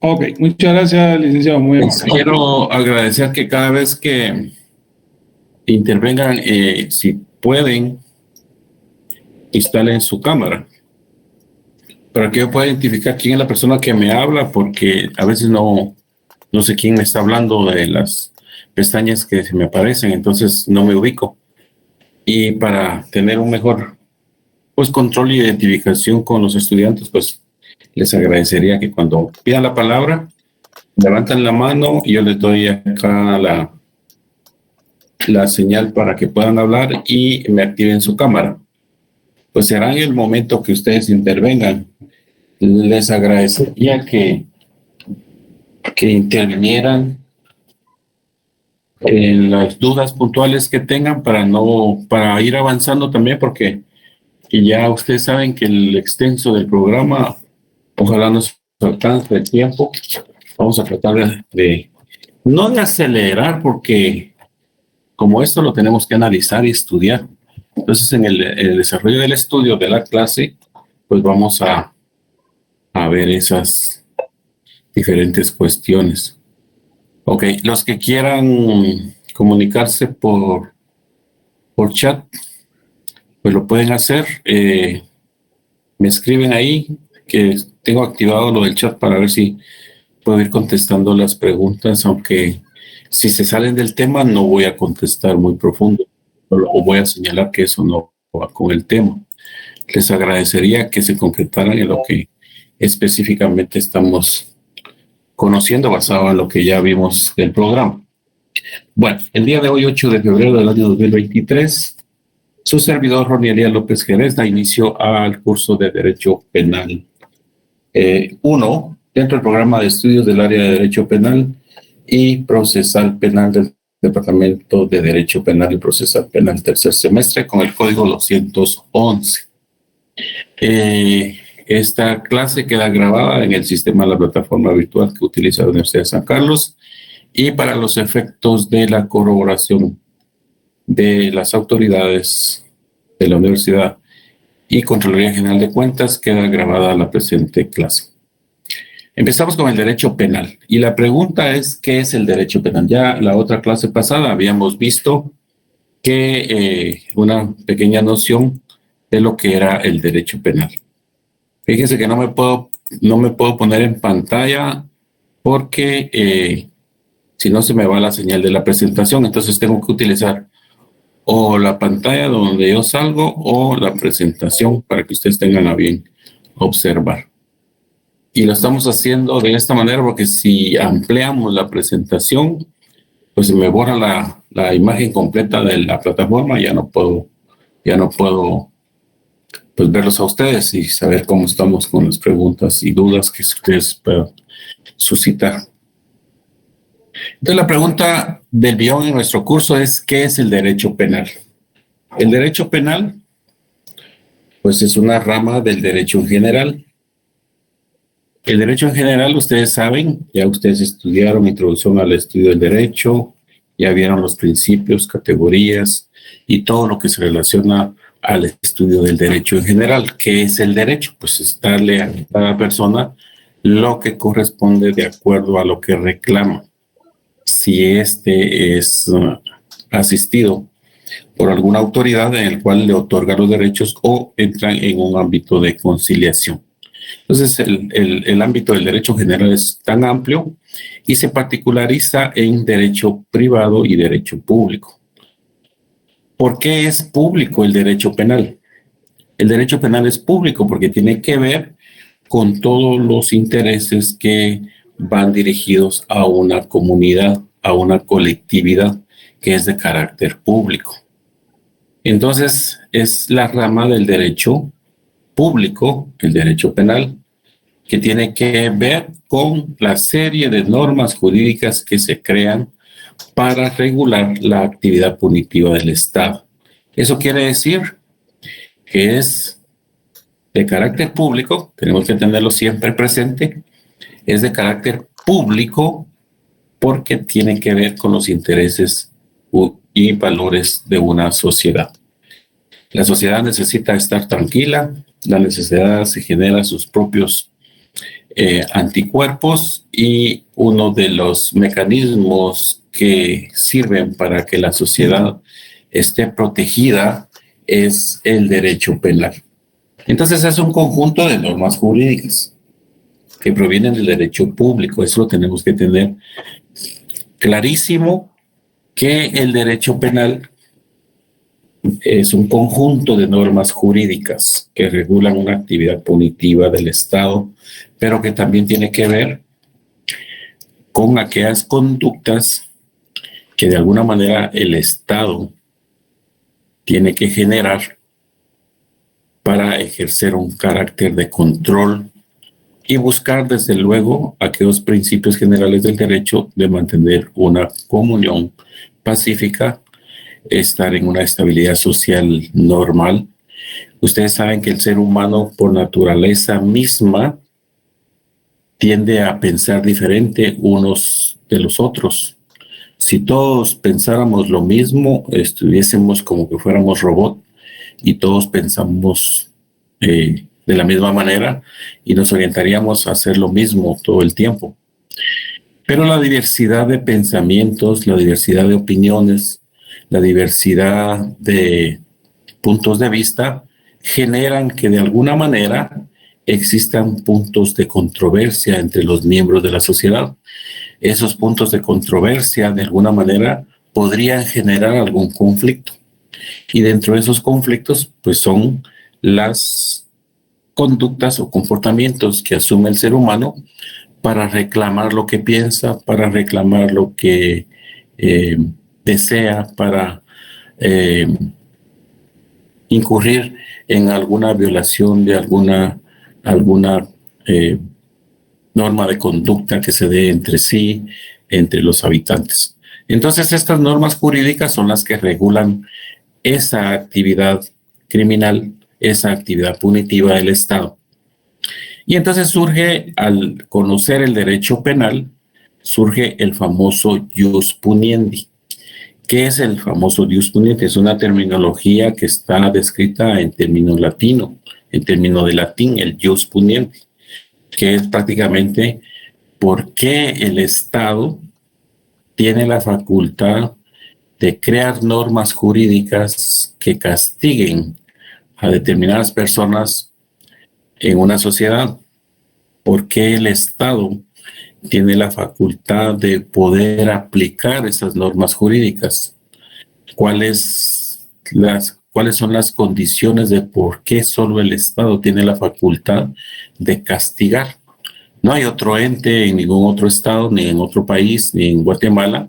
Ok, muchas gracias, licenciado. Muy Les quiero agradecer que cada vez que intervengan, si pueden, instalen su cámara para que yo pueda identificar quién es la persona que me habla, porque a veces no sé quién me está hablando de las pestañas que se me aparecen, entonces no me ubico. Y para tener un mejor pues control y identificación con los estudiantes, pues les agradecería que cuando pidan la palabra, levantan la mano y yo les doy acá la señal para que puedan hablar y me activen su cámara. Pues será en el momento que ustedes intervengan. Les agradecería que intervinieran en las dudas puntuales que tengan para ir avanzando también, porque ya ustedes saben que el extenso del programa, ojalá nos alcance el tiempo. Vamos a tratar no de acelerar, porque como esto lo tenemos que analizar y estudiar. Entonces, en el desarrollo del estudio de la clase, pues vamos a ver esas diferentes cuestiones. Ok, los que quieran comunicarse por chat, pues lo pueden hacer. Me escriben ahí, que tengo activado lo del chat para ver si puedo ir contestando las preguntas, aunque si se salen del tema no voy a contestar muy profundo, o voy a señalar que eso no va con el tema. Les agradecería que se concretaran en lo que específicamente estamos conociendo, basado en lo que ya vimos del programa. Bueno, el día de hoy, 8 de febrero del año 2023, su servidor Ronnie Elías López Jerez da inicio al curso de Derecho Penal 1, dentro del programa de estudios del área de Derecho Penal y Procesal Penal del Departamento de Derecho Penal y Procesal Penal tercer semestre, con el código 211. Esta clase queda grabada en el sistema de la plataforma virtual que utiliza la Universidad de San Carlos, y para los efectos de la corroboración de las autoridades de la universidad y Contraloría General de Cuentas, queda grabada la presente clase. Empezamos con el derecho penal, y la pregunta es, ¿qué es el derecho penal? Ya la otra clase pasada habíamos visto que una pequeña noción de lo que era el derecho penal. Fíjense que no me puedo poner en pantalla porque si no se me va la señal de la presentación, entonces tengo que utilizar o la pantalla donde yo salgo o la presentación para que ustedes tengan a bien observar. Y lo estamos haciendo de esta manera porque si ampliamos la presentación, pues se me borra la imagen completa de la plataforma, ya no puedo pues verlos a ustedes y saber cómo estamos con las preguntas y dudas que ustedes puedan suscitar. Entonces, la pregunta del guión en nuestro curso es, ¿qué es el derecho penal? El derecho penal, pues es una rama del derecho en general. El derecho en general, ustedes saben, ya ustedes estudiaron introducción al estudio del derecho, ya vieron los principios, categorías y todo lo que se relaciona al estudio del derecho en general. ¿Qué es el derecho? Pues es darle a cada persona lo que corresponde de acuerdo a lo que reclama. Si este es asistido por alguna autoridad en el cual le otorga los derechos o entran en un ámbito de conciliación. Entonces, el ámbito del derecho general es tan amplio y se particulariza en derecho privado y derecho público. ¿Por qué es público el derecho penal? El derecho penal es público porque tiene que ver con todos los intereses que van dirigidos a una comunidad, a una colectividad que es de carácter público. Entonces, es la rama del derecho público, el derecho penal, que tiene que ver con la serie de normas jurídicas que se crean para regular la actividad punitiva del Estado. Eso quiere decir que es de carácter público, tenemos que tenerlo siempre presente, es de carácter público porque tiene que ver con los intereses y valores de una sociedad. La sociedad necesita estar tranquila, la necesidad se genera sus propios anticuerpos, y uno de los mecanismos que sirven para que la sociedad esté protegida es el derecho penal. Entonces es un conjunto de normas jurídicas que provienen del derecho público. Eso lo tenemos que tener clarísimo, que el derecho penal es un conjunto de normas jurídicas que regulan una actividad punitiva del Estado, pero que también tiene que ver con aquellas conductas que de alguna manera el Estado tiene que generar para ejercer un carácter de control y buscar desde luego aquellos principios generales del derecho de mantener una comunión pacífica, estar en una estabilidad social normal. Ustedes saben que el ser humano por naturaleza misma tiende a pensar diferente unos de los otros. Si todos pensáramos lo mismo, estuviésemos como que fuéramos robots y todos pensamos de la misma manera y nos orientaríamos a hacer lo mismo todo el tiempo. Pero la diversidad de pensamientos, la diversidad de opiniones, la diversidad de puntos de vista generan que de alguna manera existan puntos de controversia entre los miembros de la sociedad. Esos puntos de controversia de alguna manera podrían generar algún conflicto. Y dentro de esos conflictos, pues son las conductas o comportamientos que asume el ser humano para reclamar lo que piensa, para reclamar lo que desea, para incurrir en alguna violación de alguna norma de conducta que se dé entre sí, entre los habitantes. Entonces, estas normas jurídicas son las que regulan esa actividad criminal, esa actividad punitiva del Estado. Y entonces surge, al conocer el derecho penal, surge el famoso ius puniendi. ¿Qué es el famoso ius puniendi? Es una terminología que está descrita en términos latinos, en términos de latín, el ius puniendi, que es prácticamente por qué el Estado tiene la facultad de crear normas jurídicas que castiguen a determinadas personas en una sociedad. ¿Por qué el Estado tiene la facultad de poder aplicar esas normas jurídicas? ¿Cuáles son las condiciones de por qué solo el Estado tiene la facultad de castigar? No hay otro ente en ningún otro estado, ni en otro país, ni en Guatemala,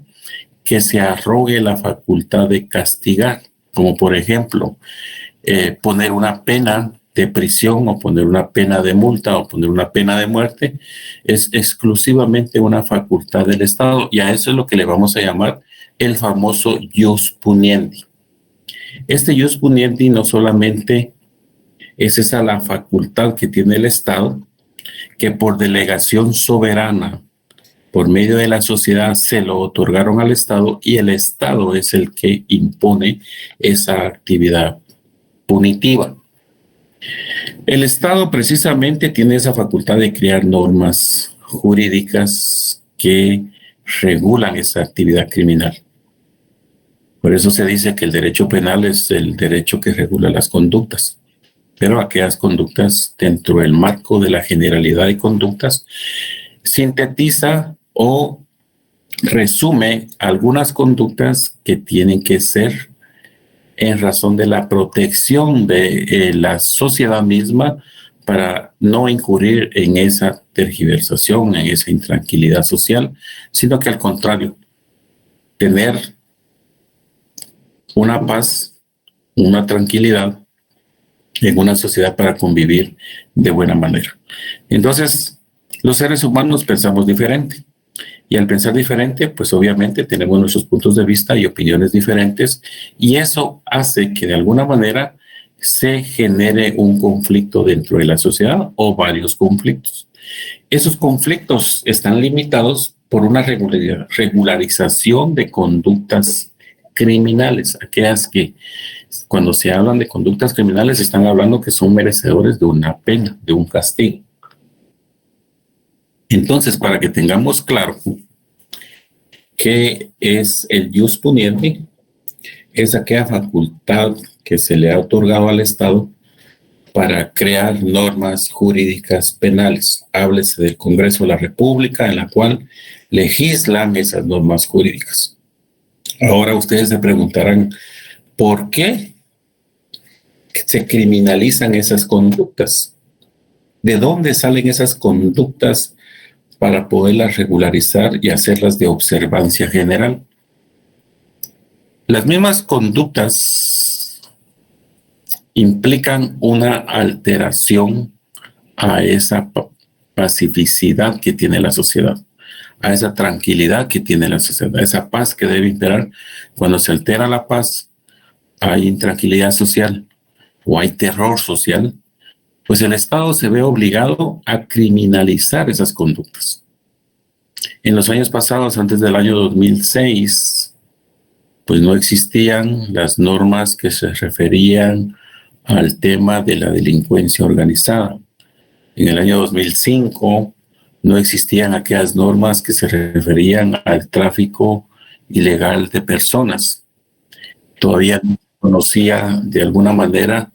que se arrogue la facultad de castigar, como por ejemplo, poner una pena de prisión o poner una pena de multa o poner una pena de muerte. Es exclusivamente una facultad del Estado, y a eso es lo que le vamos a llamar el famoso ius puniendi. Este ius puniendi no solamente es esa la facultad que tiene el Estado, que por delegación soberana, por medio de la sociedad, se lo otorgaron al Estado, y el Estado es el que impone esa actividad punitiva. El Estado precisamente tiene esa facultad de crear normas jurídicas que regulan esa actividad criminal. Por eso se dice que el derecho penal es el derecho que regula las conductas, pero aquellas conductas dentro del marco de la generalidad de conductas sintetiza o resume algunas conductas que tienen que ser en razón de la protección de la sociedad misma, para no incurrir en esa tergiversación, en esa intranquilidad social, sino que al contrario, tener una paz, una tranquilidad en una sociedad para convivir de buena manera. Entonces, los seres humanos pensamos diferente. Y al pensar diferente, pues obviamente tenemos nuestros puntos de vista y opiniones diferentes, y eso hace que de alguna manera se genere un conflicto dentro de la sociedad, o varios conflictos. Esos conflictos están limitados por una regularización de conductas criminales, aquellas que cuando se hablan de conductas criminales están hablando que son merecedores de una pena, de un castigo. Entonces, para que tengamos claro qué es el jus puniendi, es aquella facultad que se le ha otorgado al Estado para crear normas jurídicas penales. Háblese del Congreso de la República, en la cual legislan esas normas jurídicas. Ahora ustedes se preguntarán, ¿por qué se criminalizan esas conductas? ¿De dónde salen esas conductas para poderlas regularizar y hacerlas de observancia general? Las mismas conductas implican una alteración a esa pacificidad que tiene la sociedad, a esa tranquilidad que tiene la sociedad, a esa paz que debe imperar. Cuando se altera la paz, hay intranquilidad social o hay terror social, pues el Estado se ve obligado a criminalizar esas conductas. En los años pasados, antes del año 2006, pues no existían las normas que se referían al tema de la delincuencia organizada. En el año 2005 no existían aquellas normas que se referían al tráfico ilegal de personas. Todavía no conocía de alguna manera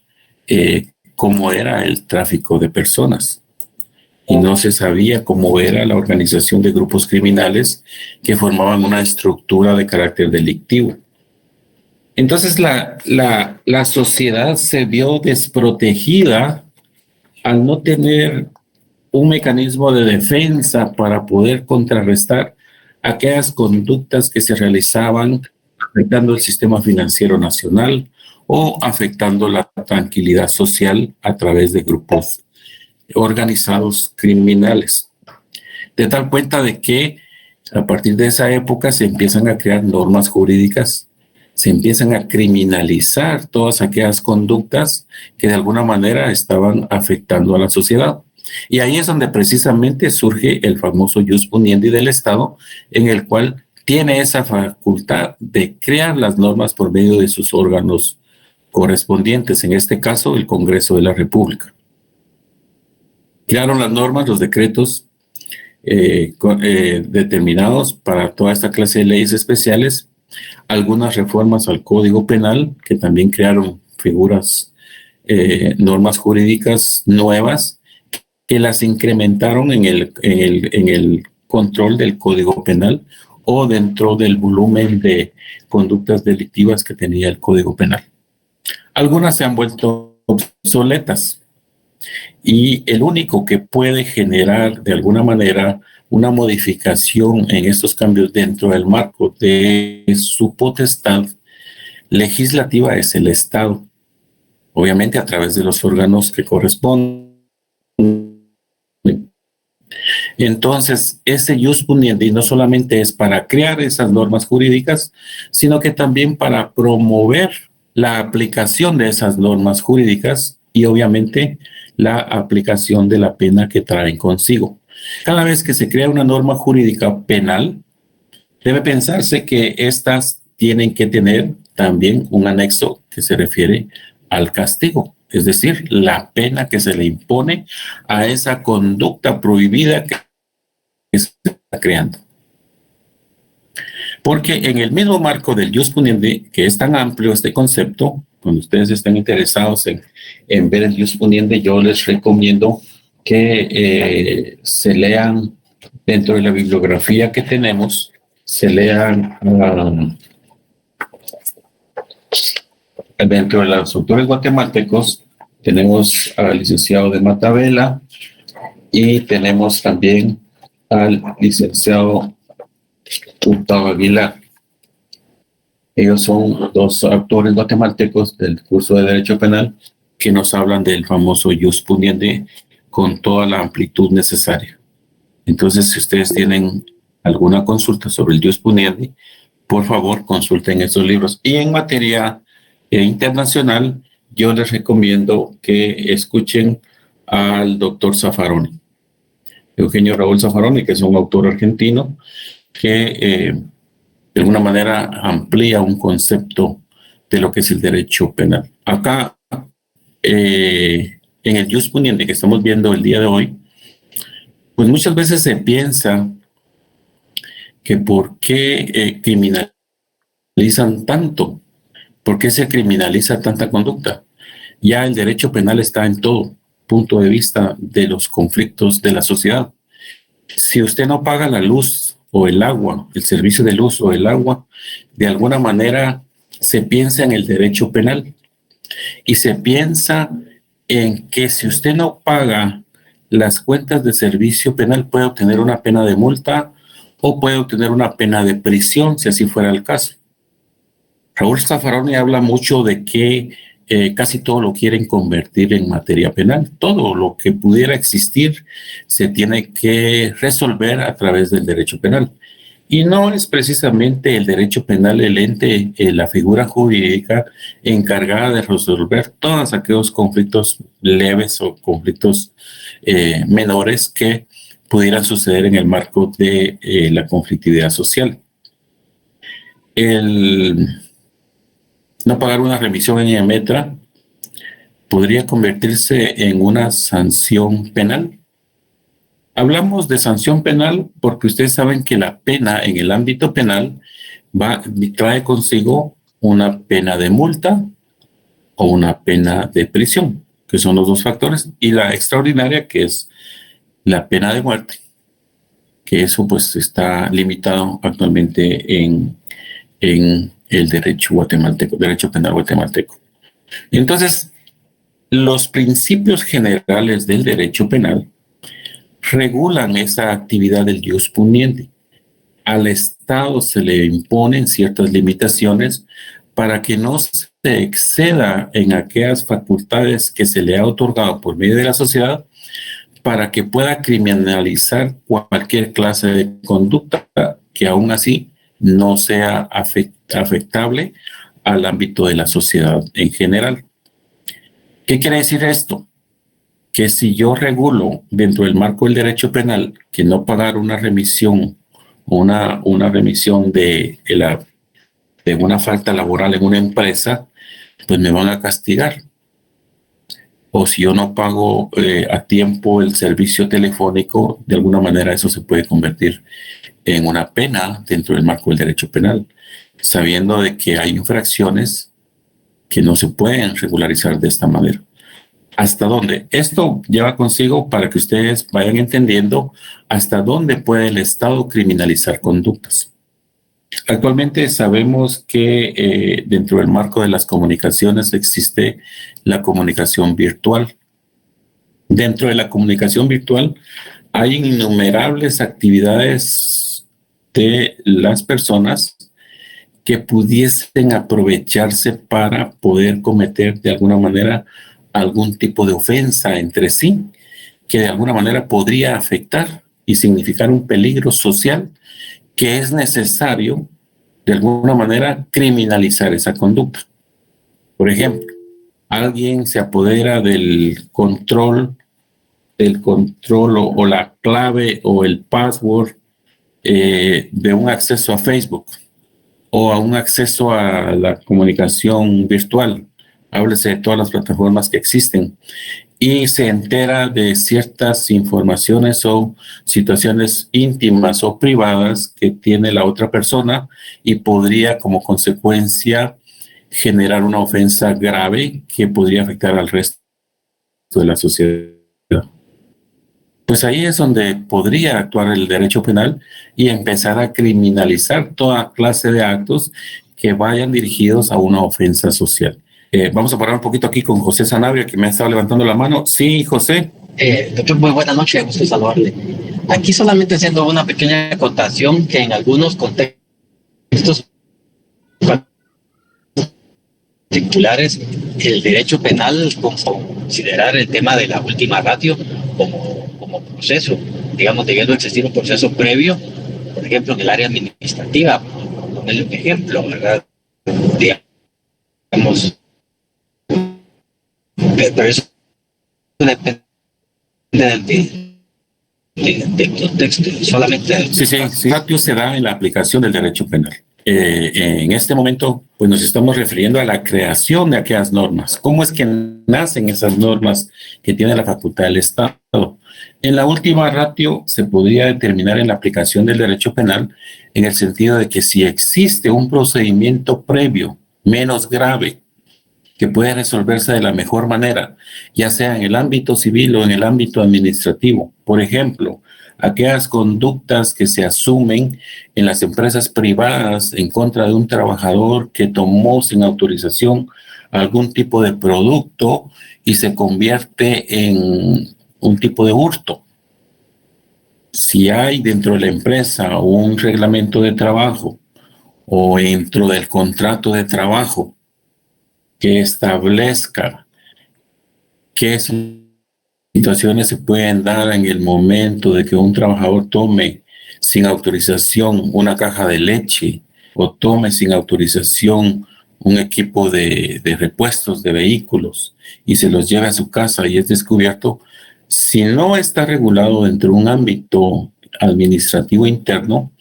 cómo era el tráfico de personas y no se sabía cómo era la organización de grupos criminales que formaban una estructura de carácter delictivo. Entonces la sociedad se vio desprotegida al no tener un mecanismo de defensa para poder contrarrestar aquellas conductas que se realizaban afectando el sistema financiero nacional o afectando la tranquilidad social a través de grupos organizados criminales. De tal cuenta de que a partir de esa época se empiezan a crear normas jurídicas, se empiezan a criminalizar todas aquellas conductas que de alguna manera estaban afectando a la sociedad. Y ahí es donde precisamente surge el famoso jus puniendi del Estado, en el cual tiene esa facultad de crear las normas por medio de sus órganos correspondientes, en este caso el Congreso de la República. Crearon las normas, los decretos determinados para toda esta clase de leyes especiales, algunas reformas al Código Penal, que también crearon figuras, normas jurídicas nuevas, que las incrementaron en el control del Código Penal o dentro del volumen de conductas delictivas que tenía el Código Penal. Algunas se han vuelto obsoletas y el único que puede generar de alguna manera una modificación en estos cambios dentro del marco de su potestad legislativa es el Estado, obviamente a través de los órganos que corresponden. Entonces, ese jus puniendi no solamente es para crear esas normas jurídicas, sino que también para promover la aplicación de esas normas jurídicas y obviamente la aplicación de la pena que traen consigo. Cada vez que se crea una norma jurídica penal, debe pensarse que estas tienen que tener también un anexo que se refiere al castigo, es decir, la pena que se le impone a esa conducta prohibida que se está creando. Porque en el mismo marco del jus puniendi, que es tan amplio este concepto, cuando ustedes están interesados en ver el jus puniendi, yo les recomiendo que se lean dentro de la bibliografía que tenemos, se lean dentro de los autores guatemaltecos, tenemos al licenciado de Matabela y tenemos también al licenciado Hurtado Aguilar. Ellos son dos autores guatemaltecos del curso de Derecho Penal que nos hablan del famoso jus puniendi con toda la amplitud necesaria. Entonces, si ustedes tienen alguna consulta sobre el jus puniendi, por favor, consulten estos libros. Y en materia internacional, yo les recomiendo que escuchen al doctor Zaffaroni, Eugenio Raúl Zaffaroni, que es un autor argentino que de alguna manera amplía un concepto de lo que es el derecho penal. Acá, en el jus puniendi que estamos viendo el día de hoy, Pues muchas veces se piensa que por qué criminalizan tanto, por qué se criminaliza tanta conducta. Ya el derecho penal está en todo punto de vista de los conflictos de la sociedad. Si usted no paga la luz o el agua, el servicio de luz o el agua, de alguna manera se piensa en el derecho penal y se piensa en que si usted no paga las cuentas de servicio penal puede obtener una pena de multa o puede obtener una pena de prisión, si así fuera el caso. Raúl Zaffaroni habla mucho de que casi todo lo quieren convertir en materia penal. Todo lo que pudiera existir se tiene que resolver a través del derecho penal. Y no es precisamente el derecho penal el ente, la figura jurídica encargada de resolver todos aquellos conflictos leves o conflictos menores que pudieran suceder en el marco de la conflictividad social. El no pagar una remisión en EMETRA podría convertirse en una sanción penal. Hablamos de sanción penal porque ustedes saben que la pena en el ámbito penal trae consigo una pena de multa o una pena de prisión, que son los dos factores, y la extraordinaria, que es la pena de muerte, que eso pues está limitado actualmente en el derecho guatemalteco, derecho penal guatemalteco. Entonces, los principios generales del derecho penal regulan esa actividad del jus puniendi. Al Estado se le imponen ciertas limitaciones para que no se exceda en aquellas facultades que se le ha otorgado por medio de la sociedad para que pueda criminalizar cualquier clase de conducta que aún así no sea afectable al ámbito de la sociedad en general. ¿Qué quiere decir esto? Que si yo regulo dentro del marco del derecho penal que no pagar una remisión o una remisión de una falta laboral en una empresa, pues me van a castigar. O si yo no pago a tiempo el servicio telefónico, de alguna manera eso se puede convertir en una pena dentro del marco del derecho penal, sabiendo de que hay infracciones que no se pueden regularizar de esta manera. ¿Hasta dónde? Esto lleva consigo para que ustedes vayan entendiendo hasta dónde puede el Estado criminalizar conductas. Actualmente sabemos que dentro del marco de las comunicaciones existe la comunicación virtual. Dentro de la comunicación virtual hay innumerables actividades de las personas que pudiesen aprovecharse para poder cometer de alguna manera algún tipo de ofensa entre sí, que de alguna manera podría afectar y significar un peligro social que es necesario de alguna manera criminalizar esa conducta. Por ejemplo, alguien se apodera del control o la clave o el password de un acceso a Facebook o a un acceso a la comunicación virtual, háblese de todas las plataformas que existen, y se entera de ciertas informaciones o situaciones íntimas o privadas que tiene la otra persona y podría como consecuencia generar una ofensa grave que podría afectar al resto de la sociedad. Pues ahí es donde podría actuar el derecho penal y empezar a criminalizar toda clase de actos que vayan dirigidos a una ofensa social. Vamos a parar un poquito aquí con José Sanabria, que me ha estado levantando la mano. Sí, José. Doctor, muy buenas noches, gusto saludarle. Aquí solamente haciendo una pequeña acotación que en algunos contextos particulares el derecho penal considerar el tema de la última ratio como proceso, digamos, debiendo existir un proceso previo, por ejemplo, en el área administrativa, por ponerle un ejemplo, ¿verdad? Digamos, pero eso depende del contexto, solamente. Sí, ratio se da en la aplicación del derecho penal. En este momento, pues nos estamos refiriendo a la creación de aquellas normas. ¿Cómo es que nacen esas normas que tiene la facultad del Estado? En la última ratio se podría determinar en la aplicación del derecho penal en el sentido de que si existe un procedimiento previo menos grave que puede resolverse de la mejor manera, ya sea en el ámbito civil o en el ámbito administrativo. Por ejemplo, aquellas conductas que se asumen en las empresas privadas en contra de un trabajador que tomó sin autorización algún tipo de producto y se convierte en un tipo de hurto. Si hay dentro de la empresa un reglamento de trabajo o dentro del contrato de trabajo que establezca qué situaciones se pueden dar en el momento de que un trabajador tome sin autorización una caja de leche o tome sin autorización un equipo de repuestos de vehículos y se los lleva a su casa y es descubierto, si no está regulado dentro de un ámbito administrativo interno,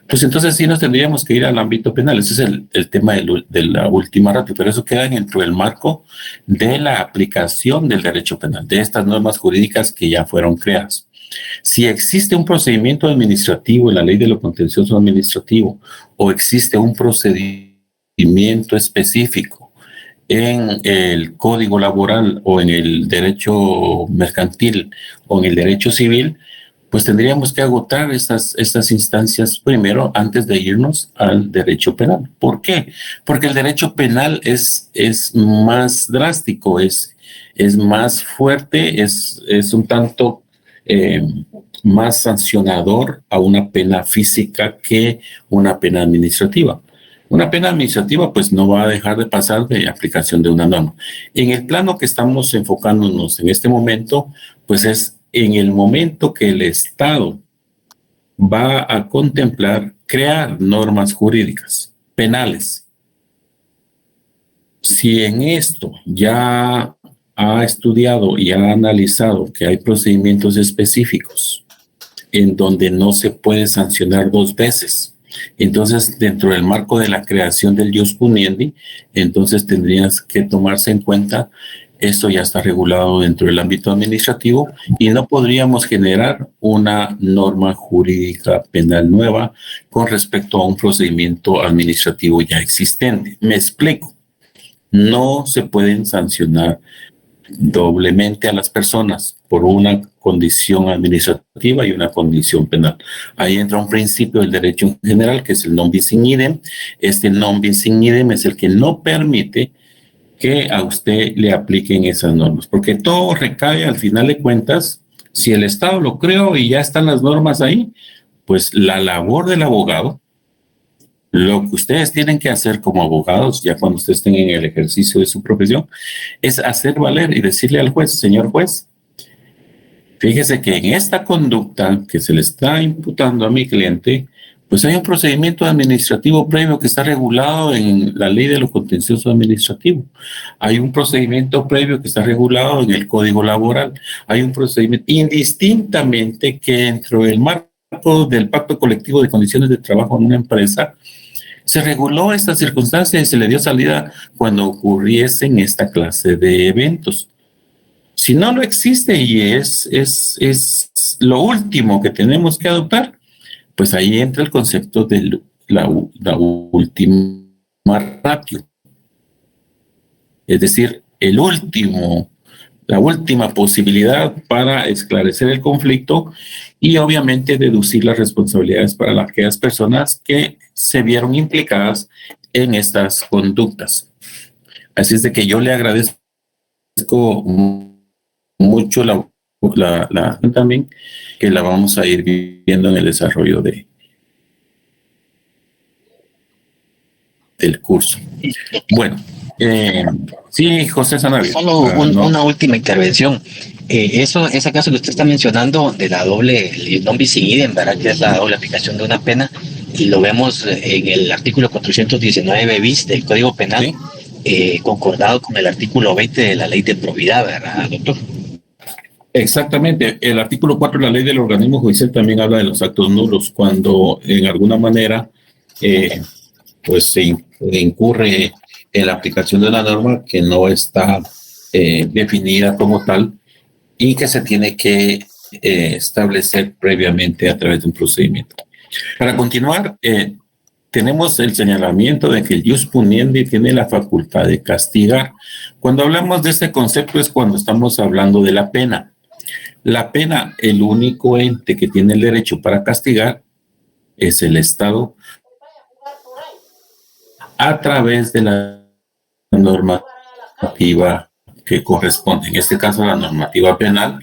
pues entonces sí nos tendríamos que ir al ámbito penal. Ese es el tema de la última ratio, pero eso queda dentro del marco de la aplicación del derecho penal, de estas normas jurídicas que ya fueron creadas. Si existe un procedimiento administrativo en la ley de lo contencioso administrativo o existe un procedimiento específico en el código laboral o en el derecho mercantil o en el derecho civil, pues tendríamos que agotar estas instancias primero antes de irnos al derecho penal. ¿Por qué? Porque el derecho penal es más drástico, es más fuerte, es un tanto más sancionador a una pena física que una pena administrativa. Una pena administrativa pues no va a dejar de pasar de aplicación de una norma. En el plano que estamos enfocándonos en este momento, pues es en el momento que el Estado va a contemplar crear normas jurídicas penales. Si en esto ya ha estudiado y ha analizado que hay procedimientos específicos en donde no se puede sancionar dos veces, entonces dentro del marco de la creación del ius puniendi, entonces tendrías que tomarse en cuenta esto ya está regulado dentro del ámbito administrativo y no podríamos generar una norma jurídica penal nueva con respecto a un procedimiento administrativo ya existente. Me explico. No se pueden sancionar doblemente a las personas por una condición administrativa y una condición penal. Ahí entra un principio del derecho en general que es el non bis in idem. Este non bis in idem es el que no permite que a usted le apliquen esas normas, porque todo recae al final de cuentas, si el Estado lo creó y ya están las normas ahí, pues la labor del abogado, lo que ustedes tienen que hacer como abogados, ya cuando ustedes estén en el ejercicio de su profesión, es hacer valer y decirle al juez, señor juez, fíjese que en esta conducta que se le está imputando a mi cliente, pues hay un procedimiento administrativo previo que está regulado en la ley de lo contencioso administrativo. Hay un procedimiento previo que está regulado en el Código Laboral. Hay un procedimiento indistintamente que dentro del marco del Pacto Colectivo de Condiciones de Trabajo en una empresa se reguló esta circunstancia y se le dio salida cuando ocurriesen esta clase de eventos. Si no lo existe y es lo último que tenemos que adoptar, pues ahí entra el concepto de la última ratio. Es decir, la última posibilidad para esclarecer el conflicto y obviamente deducir las responsabilidades para aquellas personas que se vieron implicadas en estas conductas. Así es de que yo le agradezco mucho la también, que la vamos a ir viendo en el desarrollo del curso. Bueno, sí, José Sanabria. Solo una última intervención. Ese caso que usted está mencionando de la doble, el non bis in idem, ¿verdad? Que es la doble aplicación de una pena, y lo vemos en el artículo 419 bis del Código Penal, ¿sí? Concordado con el artículo 20 de la Ley de Probidad, ¿verdad, doctor? Exactamente. El artículo 4 de la Ley del Organismo Judicial también habla de los actos nulos, cuando en alguna manera pues se incurre en la aplicación de una norma que no está definida como tal y que se tiene que establecer previamente a través de un procedimiento. Para continuar, tenemos el señalamiento de que el jus puniendi tiene la facultad de castigar. Cuando hablamos de este concepto es cuando estamos hablando de la pena. La pena, el único ente que tiene el derecho para castigar es el Estado a través de la normativa que corresponde, en este caso la normativa penal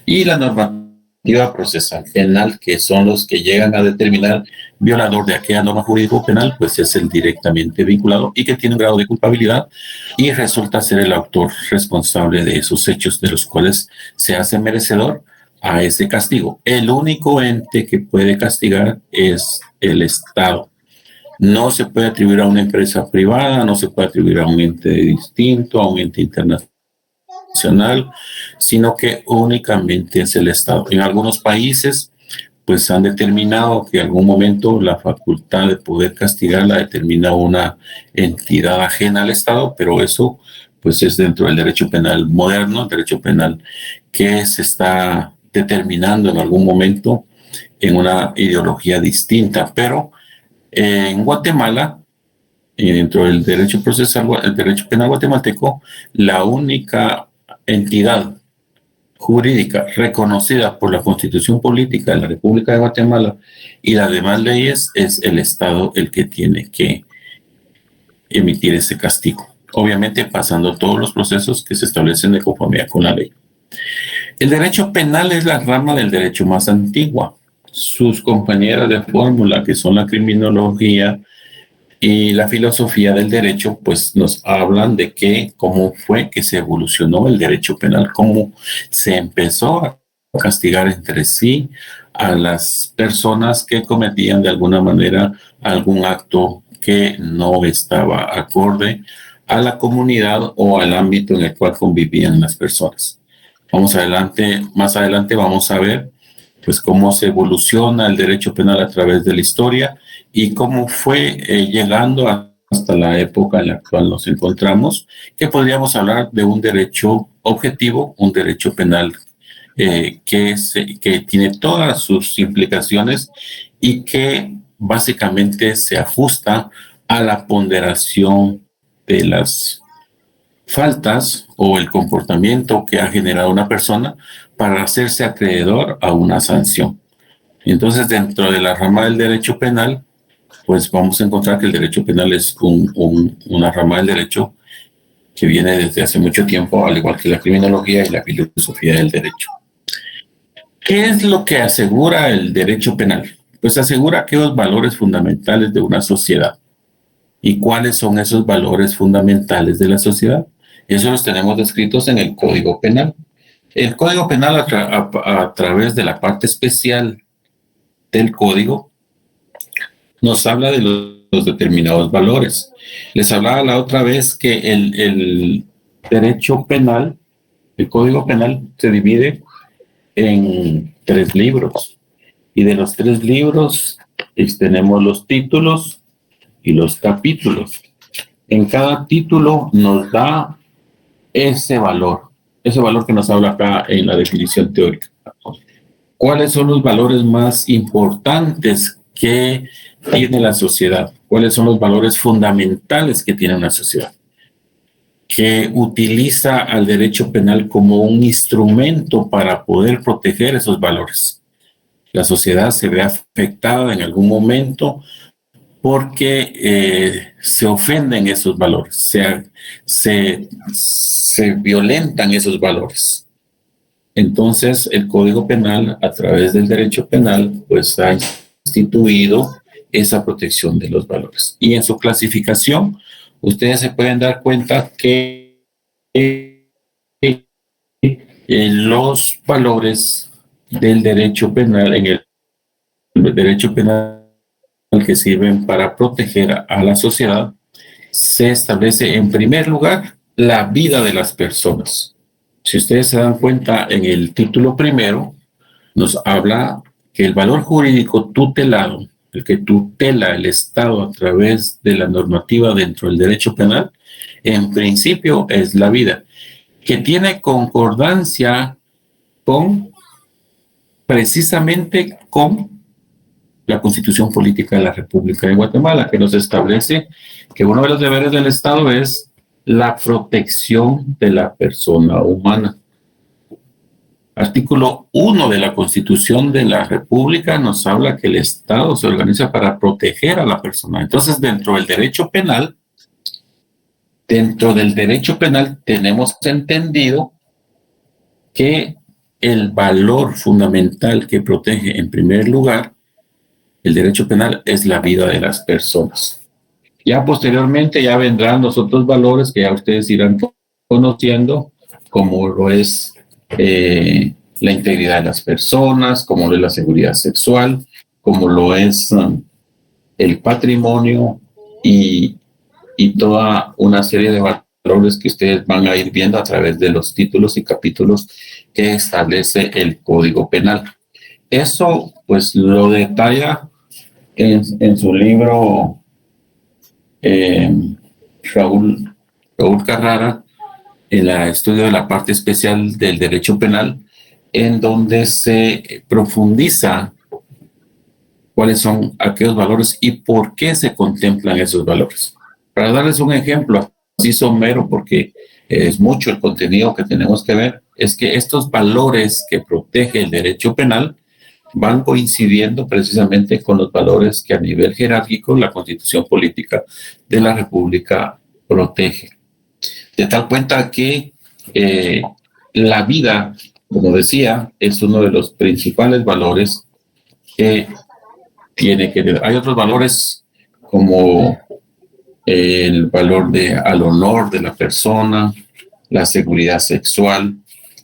y la normativa procesal penal, que son los que llegan a determinar violador de aquella norma jurídico penal, pues es el directamente vinculado y que tiene un grado de culpabilidad y resulta ser el autor responsable de esos hechos de los cuales se hace merecedor a ese castigo. El único ente que puede castigar es el Estado. No se puede atribuir a una empresa privada, no se puede atribuir a un ente distinto, a un ente internacional, sino que únicamente es el Estado. En algunos países, pues han determinado que en algún momento la facultad de poder castigar la determina una entidad ajena al Estado, pero eso pues es dentro del derecho penal moderno, el derecho penal que se está determinando en algún momento en una ideología distinta, pero en Guatemala, y dentro del derecho procesal, el derecho penal guatemalteco, la única entidad jurídica reconocida por la Constitución Política de la República de Guatemala y las demás leyes es el Estado el que tiene que emitir ese castigo, obviamente pasando todos los procesos que se establecen de conformidad con la ley. El derecho penal es la rama del derecho más antigua. Sus compañeras de fórmula, que son la criminología y la filosofía del derecho, pues nos hablan de cómo fue que se evolucionó el derecho penal, cómo se empezó a castigar entre sí a las personas que cometían de alguna manera algún acto que no estaba acorde a la comunidad o al ámbito en el cual convivían las personas. Más adelante vamos a ver pues cómo se evoluciona el derecho penal a través de la historia y cómo fue llegando hasta la época en la cual nos encontramos, que podríamos hablar de un derecho objetivo, un derecho penal que tiene todas sus implicaciones y que básicamente se ajusta a la ponderación de las faltas o el comportamiento que ha generado una persona para hacerse acreedor a una sanción. Entonces, dentro de la rama del derecho penal, pues vamos a encontrar que el derecho penal es una rama del derecho que viene desde hace mucho tiempo, al igual que la criminología y la filosofía del derecho. ¿Qué es lo que asegura el derecho penal? Pues asegura aquellos valores fundamentales de una sociedad. ¿Y cuáles son esos valores fundamentales de la sociedad? Eso los tenemos descritos en el Código Penal. El Código Penal, a través de la parte especial del Código, nos habla de los determinados valores. Les hablaba la otra vez que el derecho penal, el Código Penal, se divide en 3 libros. Y de los 3 libros tenemos los títulos y los capítulos. En cada título nos da ese valor que nos habla acá en la definición teórica. ¿Cuáles son los valores más importantes que tiene la sociedad? ¿Cuáles son los valores fundamentales que tiene una sociedad? Que utiliza al derecho penal como un instrumento para poder proteger esos valores. La sociedad se ve afectada en algún momento porque se ofenden esos valores, se violentan esos valores. Entonces, el Código Penal, a través del derecho penal, pues ha instituido esa protección de los valores. Y en su clasificación, ustedes se pueden dar cuenta que los valores del derecho penal, en el derecho penal que sirven para proteger a la sociedad, se establece en primer lugar la vida de las personas. Si ustedes se dan cuenta, en el título primero nos habla que el valor jurídico tutelado, el que tutela el Estado a través de la normativa dentro del derecho penal, en principio es la vida, que tiene concordancia precisamente con la Constitución Política de la República de Guatemala, que nos establece que uno de los deberes del Estado es la protección de la persona humana. Artículo 1 de la Constitución de la República nos habla que el Estado se organiza para proteger a la persona. Entonces, dentro del derecho penal tenemos entendido que el valor fundamental que protege en primer lugar el derecho penal es la vida de las personas. Ya posteriormente ya vendrán los otros valores que ya ustedes irán conociendo, como lo es la integridad de las personas, como lo es la seguridad sexual, como lo es el patrimonio y toda una serie de valores que ustedes van a ir viendo a través de los títulos y capítulos que establece el Código Penal. Eso pues lo detalla en su libro Raúl Carrara, en el estudio de la parte especial del derecho penal, en donde se profundiza cuáles son aquellos valores y por qué se contemplan esos valores. Para darles un ejemplo así somero, porque es mucho el contenido que tenemos que ver, es que estos valores que protege el derecho penal van coincidiendo precisamente con los valores que a nivel jerárquico la Constitución Política de la República protege. De tal cuenta que la vida, como decía, es uno de los principales valores que tiene que tener. Hay otros valores como el valor al honor de la persona, la seguridad sexual,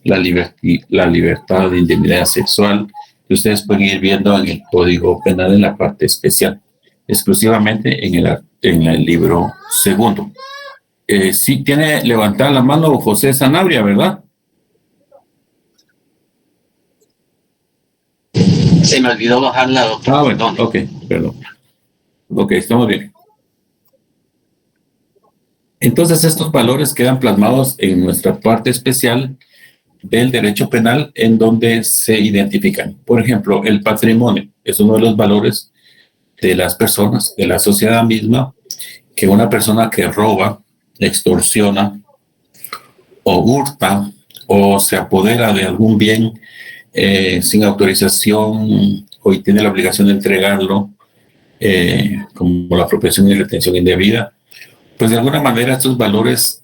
la libertad de intimidad sexual, que ustedes pueden ir viendo en el Código Penal en la parte especial, exclusivamente en el libro segundo. Sí tiene levantada la mano José Sanabria, ¿verdad? Se me olvidó bajarla, doctor. Bueno, ok, perdón. Ok, estamos bien. Entonces, estos valores quedan plasmados en nuestra parte especial del derecho penal, en donde se identifican. Por ejemplo, el patrimonio es uno de los valores de las personas, de la sociedad misma, que una persona que roba, extorsiona o hurta o se apodera de algún bien sin autorización o tiene la obligación de entregarlo, como la apropiación y retención indebida, pues de alguna manera estos valores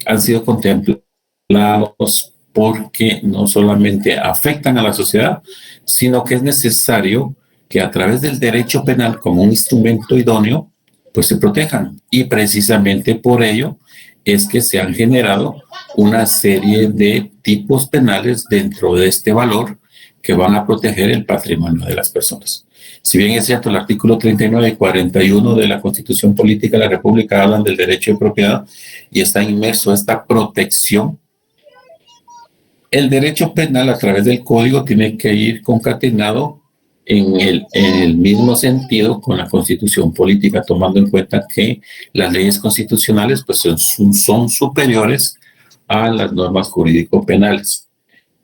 han sido contemplados porque no solamente afectan a la sociedad, sino que es necesario que a través del derecho penal como un instrumento idóneo, pues se protejan. Y precisamente por ello es que se han generado una serie de tipos penales dentro de este valor que van a proteger el patrimonio de las personas. Si bien es cierto, el artículo 39 y 41 de la Constitución Política de la República hablan del derecho de propiedad y está inmerso esta protección, el derecho penal a través del código tiene que ir concatenado en el mismo sentido con la Constitución Política, tomando en cuenta que las leyes constitucionales pues son superiores a las normas jurídico-penales.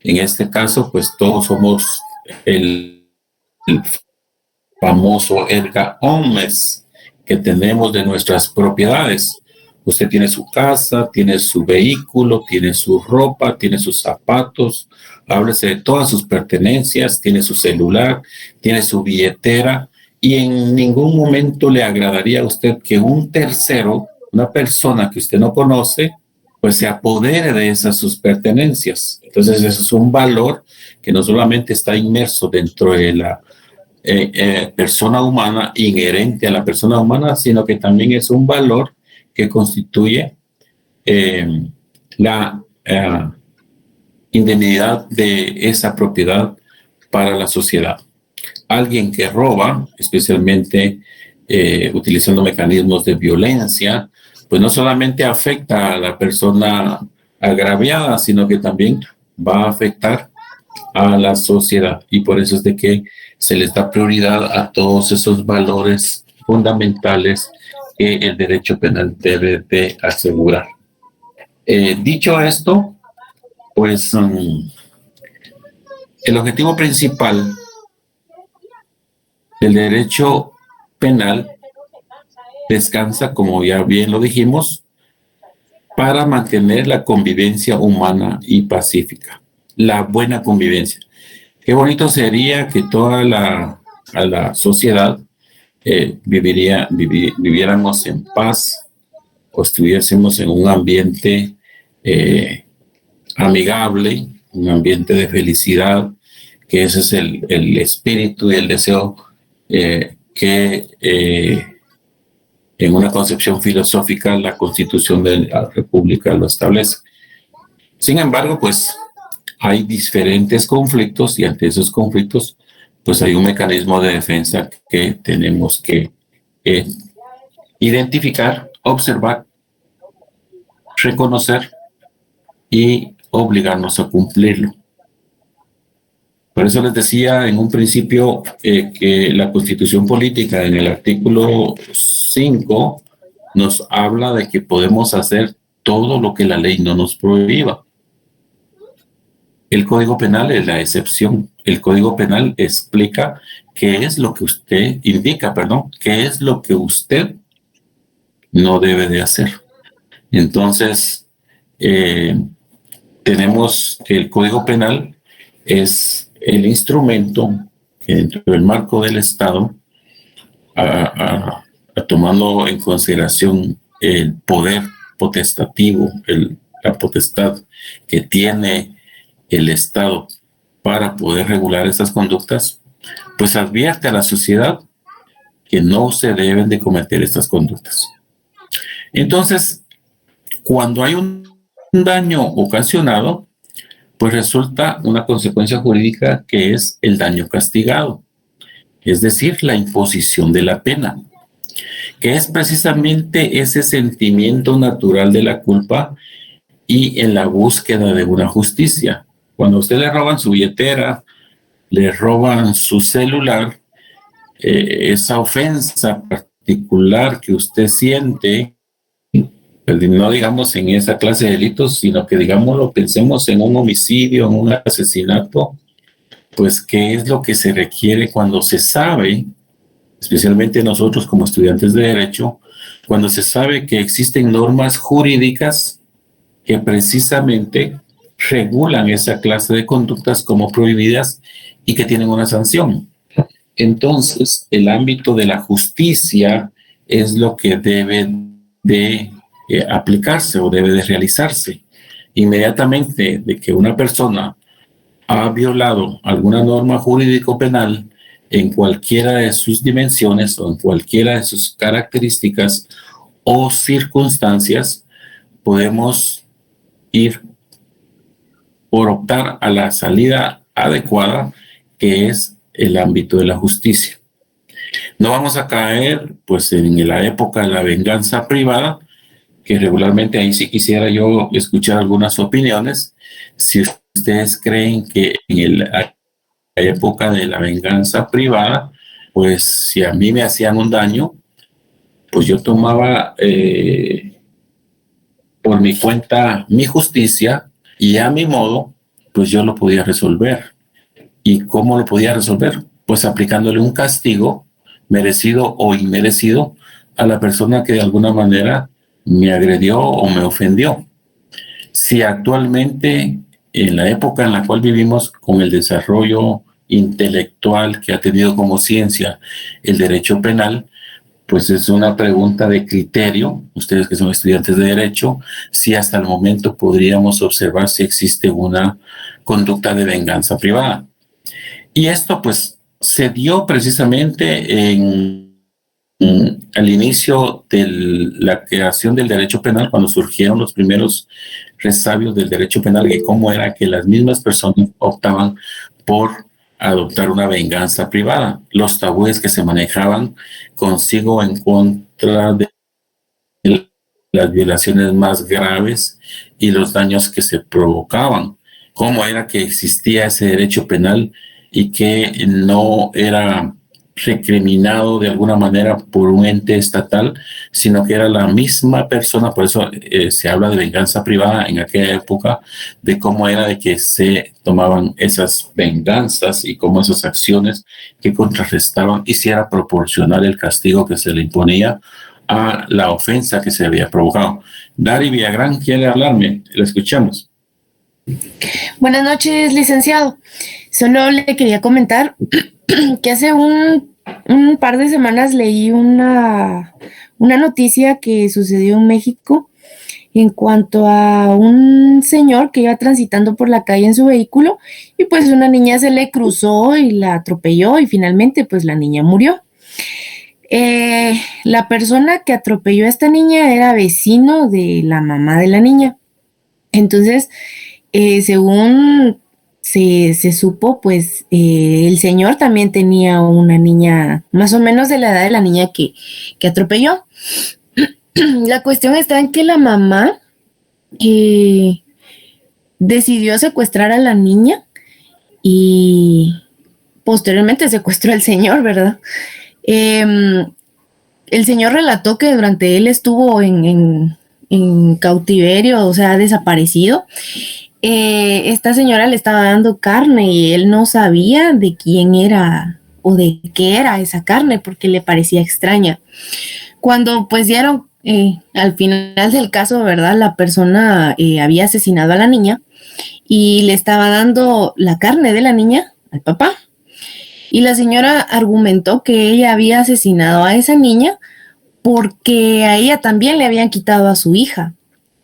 En este caso, pues todos somos el famoso erga omnes que tenemos de nuestras propiedades. Usted tiene su casa, tiene su vehículo, tiene su ropa, tiene sus zapatos, háblese de todas sus pertenencias, tiene su celular, tiene su billetera, y en ningún momento le agradaría a usted que un tercero, una persona que usted no conoce, pues se apodere de esas sus pertenencias. Entonces, eso es un valor que no solamente está inmerso dentro de la persona humana, inherente a la persona humana, sino que también es un valor que constituye la indemnidad de esa propiedad para la sociedad. Alguien que roba, especialmente utilizando mecanismos de violencia, pues no solamente afecta a la persona agraviada, sino que también va a afectar a la sociedad, y por eso es de que se les da prioridad a todos esos valores fundamentales que el derecho penal debe de asegurar. Dicho esto, pues el objetivo principal del derecho penal descansa, como ya bien lo dijimos, para mantener la convivencia humana y pacífica, la buena convivencia. Qué bonito sería que toda la sociedad viviéramos en paz o estuviésemos en un ambiente amigable, un ambiente de felicidad, que ese es el espíritu y el deseo que en una concepción filosófica la Constitución de la República lo establece. Sin embargo, pues hay diferentes conflictos y ante esos conflictos pues hay un mecanismo de defensa que tenemos que identificar, observar, reconocer y obligarnos a cumplirlo. Por eso les decía en un principio que la Constitución Política en el artículo 5 nos habla de que podemos hacer todo lo que la ley no nos prohíba. El Código Penal es la excepción. El Código Penal explica qué es lo que usted indica, qué es lo que usted no debe de hacer. Entonces, tenemos que el Código Penal es el instrumento que dentro del marco del Estado, tomando en consideración el poder potestativo, la potestad que tiene el Estado para poder regular estas conductas, pues advierte a la sociedad que no se deben de cometer estas conductas. Entonces, cuando hay un daño ocasionado, pues resulta una consecuencia jurídica que es el daño castigado, es decir, la imposición de la pena, que es precisamente ese sentimiento natural de la culpa y en la búsqueda de una justicia. Cuando a usted le roban su billetera, le roban su celular, esa ofensa particular que usted siente, no digamos en esa clase de delitos, sino que digámoslo, pensemos en un homicidio, en un asesinato, pues qué es lo que se requiere cuando se sabe, especialmente nosotros como estudiantes de Derecho, cuando se sabe que existen normas jurídicas que precisamente regulan esa clase de conductas como prohibidas y que tienen una sanción. Entonces, el ámbito de la justicia es lo que debe de aplicarse o debe de realizarse. Inmediatamente de que una persona ha violado alguna norma jurídico-penal en cualquiera de sus dimensiones o en cualquiera de sus características o circunstancias, podemos ir por optar a la salida adecuada, que es el ámbito de la justicia. No vamos a caer pues en la época de la venganza privada, que regularmente ahí sí quisiera yo escuchar algunas opiniones. Si ustedes creen que en la época de la venganza privada, pues si a mí me hacían un daño, pues yo tomaba por mi cuenta mi justicia y a mi modo, pues yo lo podía resolver. ¿Y cómo lo podía resolver? Pues aplicándole un castigo merecido o inmerecido a la persona que de alguna manera me agredió o me ofendió. Si actualmente, en la época en la cual vivimos, con el desarrollo intelectual que ha tenido como ciencia el derecho penal, pues es una pregunta de criterio, ustedes que son estudiantes de derecho, si hasta el momento podríamos observar si existe una conducta de venganza privada. Y esto pues se dio precisamente al inicio de la creación del derecho penal, cuando surgieron los primeros resabios del derecho penal, y cómo era que las mismas personas optaban por adoptar una venganza privada, los tabúes que se manejaban consigo en contra de las violaciones más graves y los daños que se provocaban, cómo era que existía ese derecho penal y que no era recriminado de alguna manera por un ente estatal, sino que era la misma persona. Por eso se habla de venganza privada en aquella época, de cómo era de que se tomaban esas venganzas y cómo esas acciones que contrarrestaban y si era proporcional el castigo que se le imponía a la ofensa que se había provocado. Dari Villagrán quiere hablarme, le escuchamos. Buenas noches, licenciado. Solo le quería comentar que hace un par de semanas leí una noticia que sucedió en México en cuanto a un señor que iba transitando por la calle en su vehículo y pues una niña se le cruzó y la atropelló y finalmente pues la niña murió. La persona que atropelló a esta niña era vecino de la mamá de la niña. Entonces, según se supo, pues el señor también tenía una niña más o menos de la edad de la niña que atropelló. La cuestión está en que la mamá decidió secuestrar a la niña y posteriormente secuestró al señor, ¿verdad? El señor relató que durante él estuvo en cautiverio, o sea, desaparecido. Esta señora le estaba dando carne y él no sabía de quién era o de qué era esa carne porque le parecía extraña. Cuando pues dieron al final del caso, ¿verdad? La persona había asesinado a la niña y le estaba dando la carne de la niña al papá. Y la señora argumentó que ella había asesinado a esa niña porque a ella también le habían quitado a su hija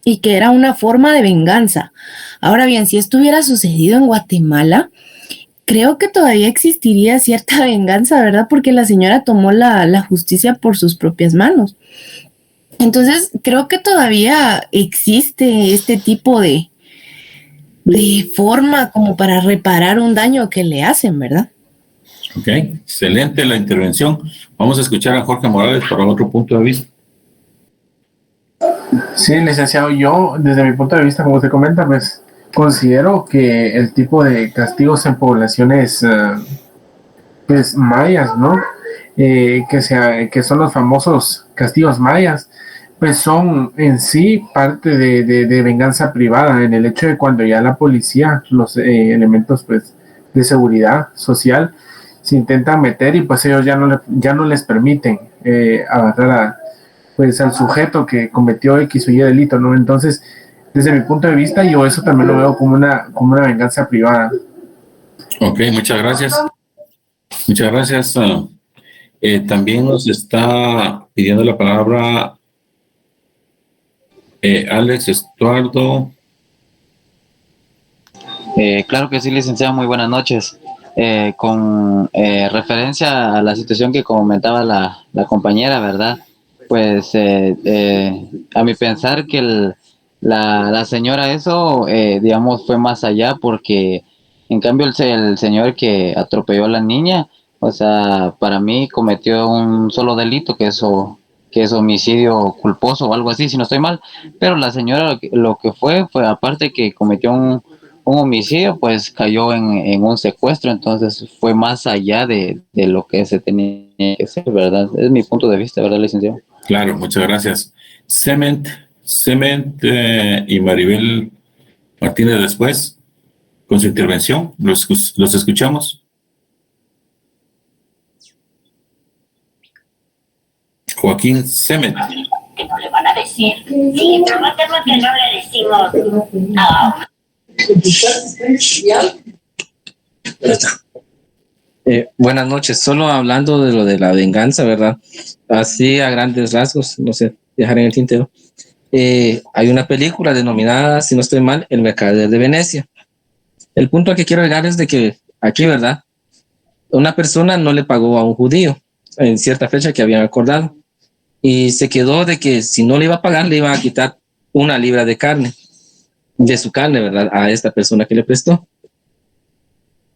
y que era una forma de venganza. Ahora bien, si esto hubiera sucedido en Guatemala, creo que todavía existiría cierta venganza, ¿verdad? Porque la señora tomó la justicia por sus propias manos. Entonces, creo que todavía existe este tipo de forma como para reparar un daño que le hacen, ¿verdad? Ok, excelente la intervención. Vamos a escuchar a Jorge Morales para otro punto de vista. Sí, licenciado, yo desde mi punto de vista, como usted comenta, pues considero que el tipo de castigos en poblaciones pues mayas, ¿no? Que son los famosos castigos mayas, pues son en sí parte de venganza privada, en el hecho de cuando ya la policía, los elementos pues de seguridad social se intentan meter y pues ellos ya no les permiten agarrar pues al sujeto que cometió X o Y delito, ¿no? Entonces, desde mi punto de vista, yo eso también lo veo como una venganza privada. Ok, muchas gracias. Muchas gracias. También nos está pidiendo la palabra Alex Estuardo. Claro que sí, licenciado, muy buenas noches. Con referencia a la situación que comentaba la compañera, ¿verdad? Pues a mi pensar que la señora eso, digamos, fue más allá porque en cambio el señor que atropelló a la niña, o sea, para mí cometió un solo delito que es homicidio culposo o algo así, si no estoy mal, pero la señora lo que fue aparte que cometió un homicidio, pues cayó en un secuestro, entonces fue más allá de lo que se tenía que hacer, ¿verdad? Es mi punto de vista, ¿verdad, licenciado? Claro, muchas gracias. Cement y Maribel Martínez después, con su intervención, los escuchamos. Joaquín Cement. Que no le van a decir. Sí, prometemos que no le decimos. No. Buenas noches, solo hablando de lo de la venganza, ¿verdad? Así a grandes rasgos, no sé, dejar en el tintero. Hay una película denominada, si no estoy mal, El Mercader de Venecia. El punto al que quiero llegar es de que aquí, ¿verdad? Una persona no le pagó a un judío en cierta fecha que habían acordado y se quedó de que si no le iba a pagar, le iba a quitar 1 libra de carne, de su carne, ¿verdad? A esta persona que le prestó.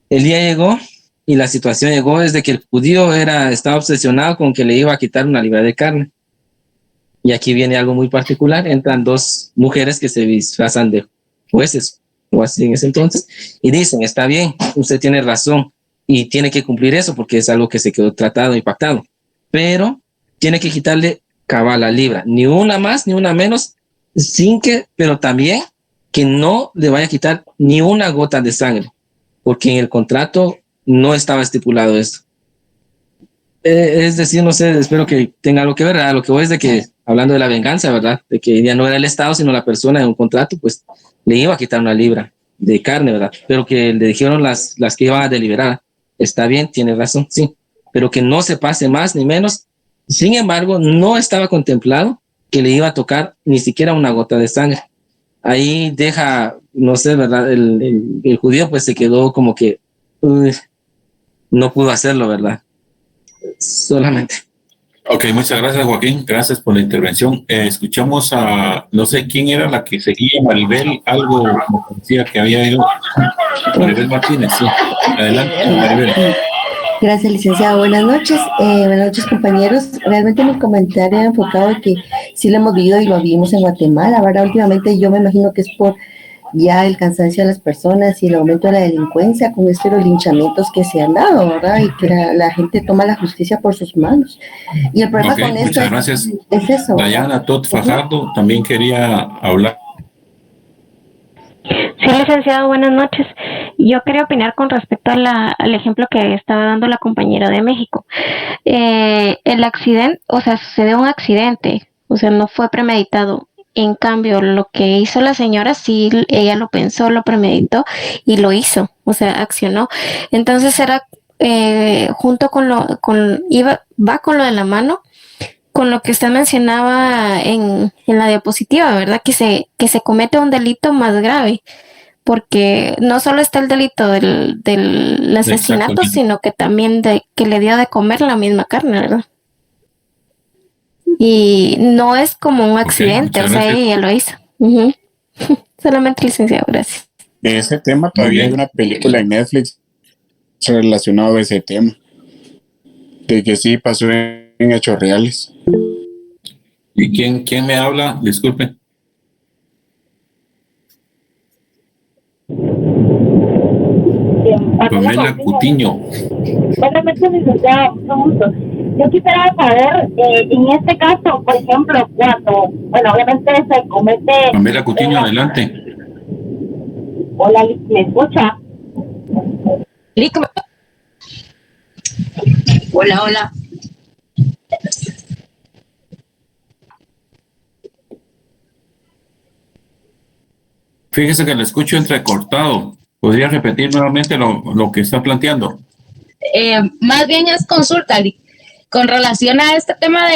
El día llegó y la situación llegó desde que el judío estaba obsesionado con que le iba a quitar 1 libra de carne. Y aquí viene algo muy particular. Entran 2 mujeres que se disfrazan de jueces, o así en ese entonces, y dicen, está bien, usted tiene razón, y tiene que cumplir eso porque es algo que se quedó tratado y pactado. Pero tiene que quitarle cabal la libra, ni una más ni una menos, pero también que no le vaya a quitar ni una gota de sangre, porque en el contrato no estaba estipulado esto. Es decir, no sé, espero que tenga algo que ver, ¿verdad? Lo que voy es de que, hablando de la venganza, ¿verdad? De que ya no era el Estado, sino la persona en un contrato, pues le iba a quitar una libra de carne, ¿verdad? Pero que le dijeron las que iban a deliberar, está bien, tiene razón, sí, pero que no se pase más ni menos. Sin embargo, no estaba contemplado que le iba a tocar ni siquiera una gota de sangre. Ahí deja, no sé, ¿verdad? El judío pues se quedó como que no pudo hacerlo, ¿verdad? Solamente. Ok, muchas gracias, Joaquín. Gracias por la intervención. Escuchamos a, no sé quién era la que seguía, Maribel, algo como decía que había ido. Maribel Martínez, sí. Adelante, Maribel. Gracias, licenciado. Buenas noches, compañeros. Realmente mi comentario era enfocado en que sí lo hemos vivido y lo vivimos en Guatemala. Ahora, últimamente yo me imagino que es por ya el cansancio de las personas y el aumento de la delincuencia con estos linchamientos que se han dado, ¿verdad? Y que la gente toma la justicia por sus manos. Y el problema con esto muchas gracias. Es eso. Dayana Tot Fajardo también quería hablar. Sí, licenciado, buenas noches. Yo quería opinar con respecto al ejemplo que estaba dando la compañera de México. El accidente, o sea, sucedió un accidente, o sea, no fue premeditado. En cambio, lo que hizo la señora, sí, ella lo pensó, lo premeditó y lo hizo, o sea, accionó. Entonces era junto con va con lo de la mano, con lo que usted mencionaba en la diapositiva, ¿verdad? Que se comete un delito más grave, porque no solo está el delito del asesinato, sino que también de que le dio de comer la misma carne, ¿verdad? Y no es como un accidente, o sea, ella lo hizo. Solamente, licenciado, gracias. De ese tema todavía hay una película en Netflix relacionado a ese tema, de que sí pasó en hechos reales. ¿Y quién me habla? Disculpe. Pamela Cutiño. Buenas noches, licenciado, mucho gusto. Yo quisiera saber, en este caso, por ejemplo, cuando, bueno, obviamente se comete... Pamela Cutiño, adelante. Hola, ¿me escucha? Hola. Fíjese que lo escucho entrecortado. ¿Podría repetir nuevamente lo que está planteando? Más bien es consulta, con relación a este tema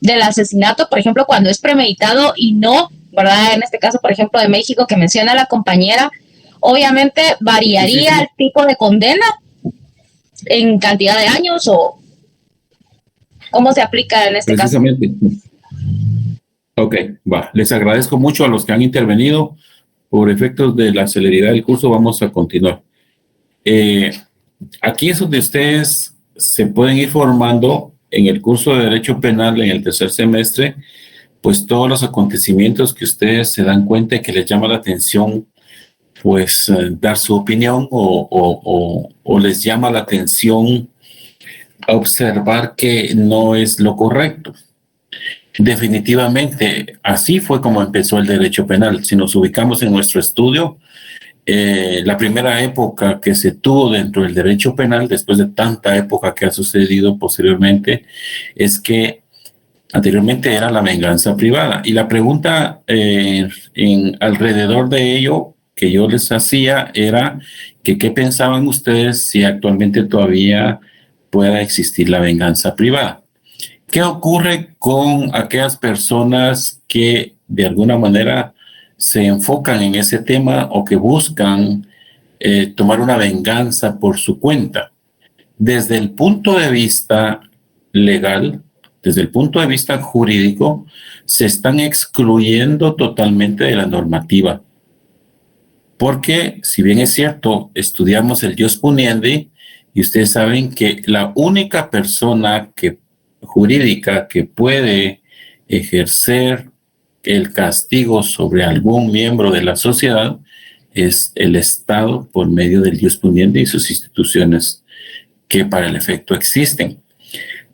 del asesinato, por ejemplo, cuando es premeditado y no, ¿verdad? En este caso, por ejemplo, de México, que menciona la compañera, obviamente variaría el tipo de condena en cantidad de años o cómo se aplica en este caso. Ok, va. Les agradezco mucho a los que han intervenido. Por efectos de la celeridad del curso, vamos a continuar. Aquí es donde ustedes se pueden ir formando en el curso de Derecho Penal en el tercer semestre, pues todos los acontecimientos que ustedes se dan cuenta y que les llama la atención, pues dar su opinión o les llama la atención observar que no es lo correcto. Definitivamente, así fue como empezó el derecho penal. Si nos ubicamos en nuestro estudio, la primera época que se tuvo dentro del derecho penal, después de tanta época que ha sucedido posteriormente, es que anteriormente era la venganza privada. Y la pregunta alrededor de ello que yo les hacía era que qué pensaban ustedes si actualmente todavía pueda existir la venganza privada. ¿Qué ocurre con aquellas personas que de alguna manera se enfocan en ese tema o que buscan tomar una venganza por su cuenta? Desde el punto de vista legal, desde el punto de vista jurídico, se están excluyendo totalmente de la normativa. Porque, si bien es cierto, estudiamos el jus puniendi y ustedes saben que la única persona jurídica que puede ejercer el castigo sobre algún miembro de la sociedad es el Estado por medio del jus puniendi y sus instituciones que para el efecto existen.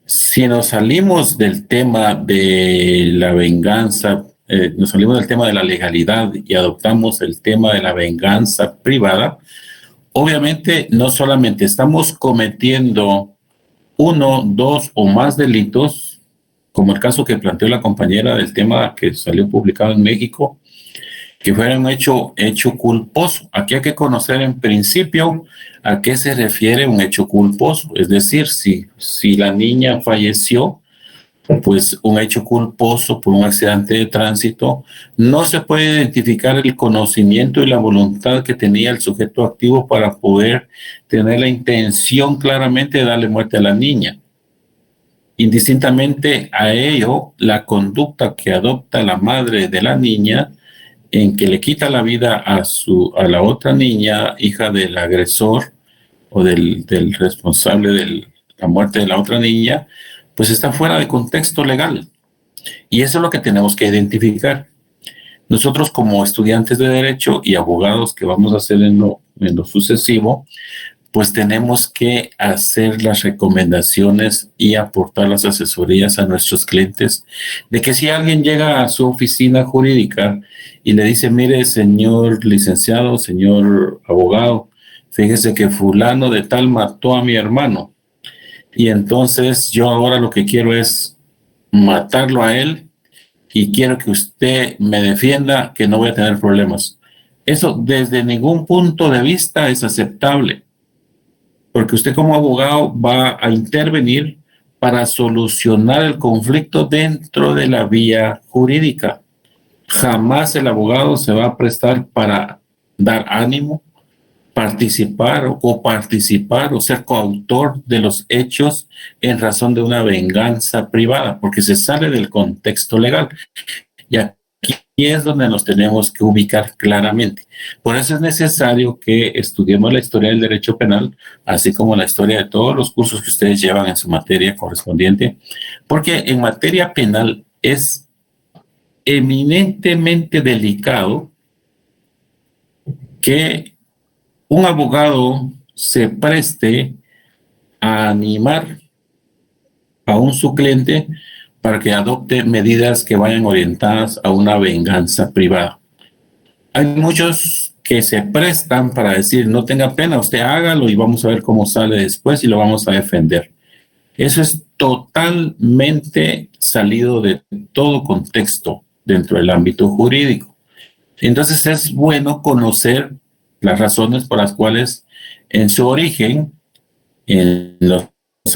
Si nos salimos del tema de la venganza, nos salimos del tema de la legalidad y adoptamos el tema de la venganza privada, obviamente no solamente estamos cometiendo 1, 2 o más delitos, como el caso que planteó la compañera del tema que salió publicado en México, que fuera un hecho culposo. Aquí hay que conocer en principio a qué se refiere un hecho culposo. Es decir, si la niña falleció, pues un hecho culposo por un accidente de tránsito, no se puede identificar el conocimiento y la voluntad que tenía el sujeto activo para poder tener la intención claramente de darle muerte a la niña. Indistintamente a ello, la conducta que adopta la madre de la niña en que le quita la vida a la otra niña, hija del agresor o del responsable de la muerte de la otra niña, pues está fuera de contexto legal. Y eso es lo que tenemos que identificar. Nosotros como estudiantes de Derecho y abogados que vamos a hacer en lo sucesivo, pues tenemos que hacer las recomendaciones y aportar las asesorías a nuestros clientes de que si alguien llega a su oficina jurídica y le dice, mire, señor licenciado, señor abogado, fíjese que fulano de tal mató a mi hermano y entonces yo ahora lo que quiero es matarlo a él y quiero que usted me defienda, que no voy a tener problemas. Eso desde ningún punto de vista es aceptable, porque usted como abogado va a intervenir para solucionar el conflicto dentro de la vía jurídica. Jamás el abogado se va a prestar para dar ánimo, participar o coparticipar o ser coautor de los hechos en razón de una venganza privada, porque se sale del contexto legal. Y aquí es donde nos tenemos que ubicar claramente. Por eso es necesario que estudiemos la historia del derecho penal, así como la historia de todos los cursos que ustedes llevan en su materia correspondiente, porque en materia penal es eminentemente delicado que un abogado se preste a animar a un su cliente para que adopte medidas que vayan orientadas a una venganza privada. Hay muchos que se prestan para decir, no tenga pena, usted hágalo y vamos a ver cómo sale después y lo vamos a defender. Eso es totalmente salido de todo contexto dentro del ámbito jurídico. Entonces es bueno conocer las razones por las cuales en su origen, en los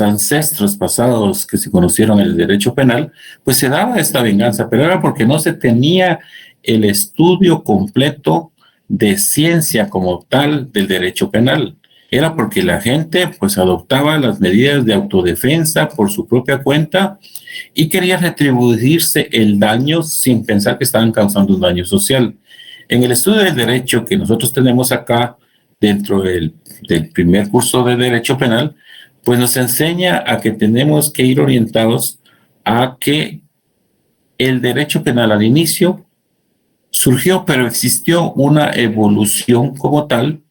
ancestros pasados que se conocieron en el derecho penal, pues se daba esta venganza, pero era porque no se tenía el estudio completo de ciencia como tal del derecho penal. Era porque la gente pues adoptaba las medidas de autodefensa por su propia cuenta y quería retribuirse el daño sin pensar que estaban causando un daño social. En el estudio del derecho que nosotros tenemos acá dentro del primer curso de derecho penal, pues nos enseña a que tenemos que ir orientados a que el derecho penal al inicio surgió, pero existió una evolución como tal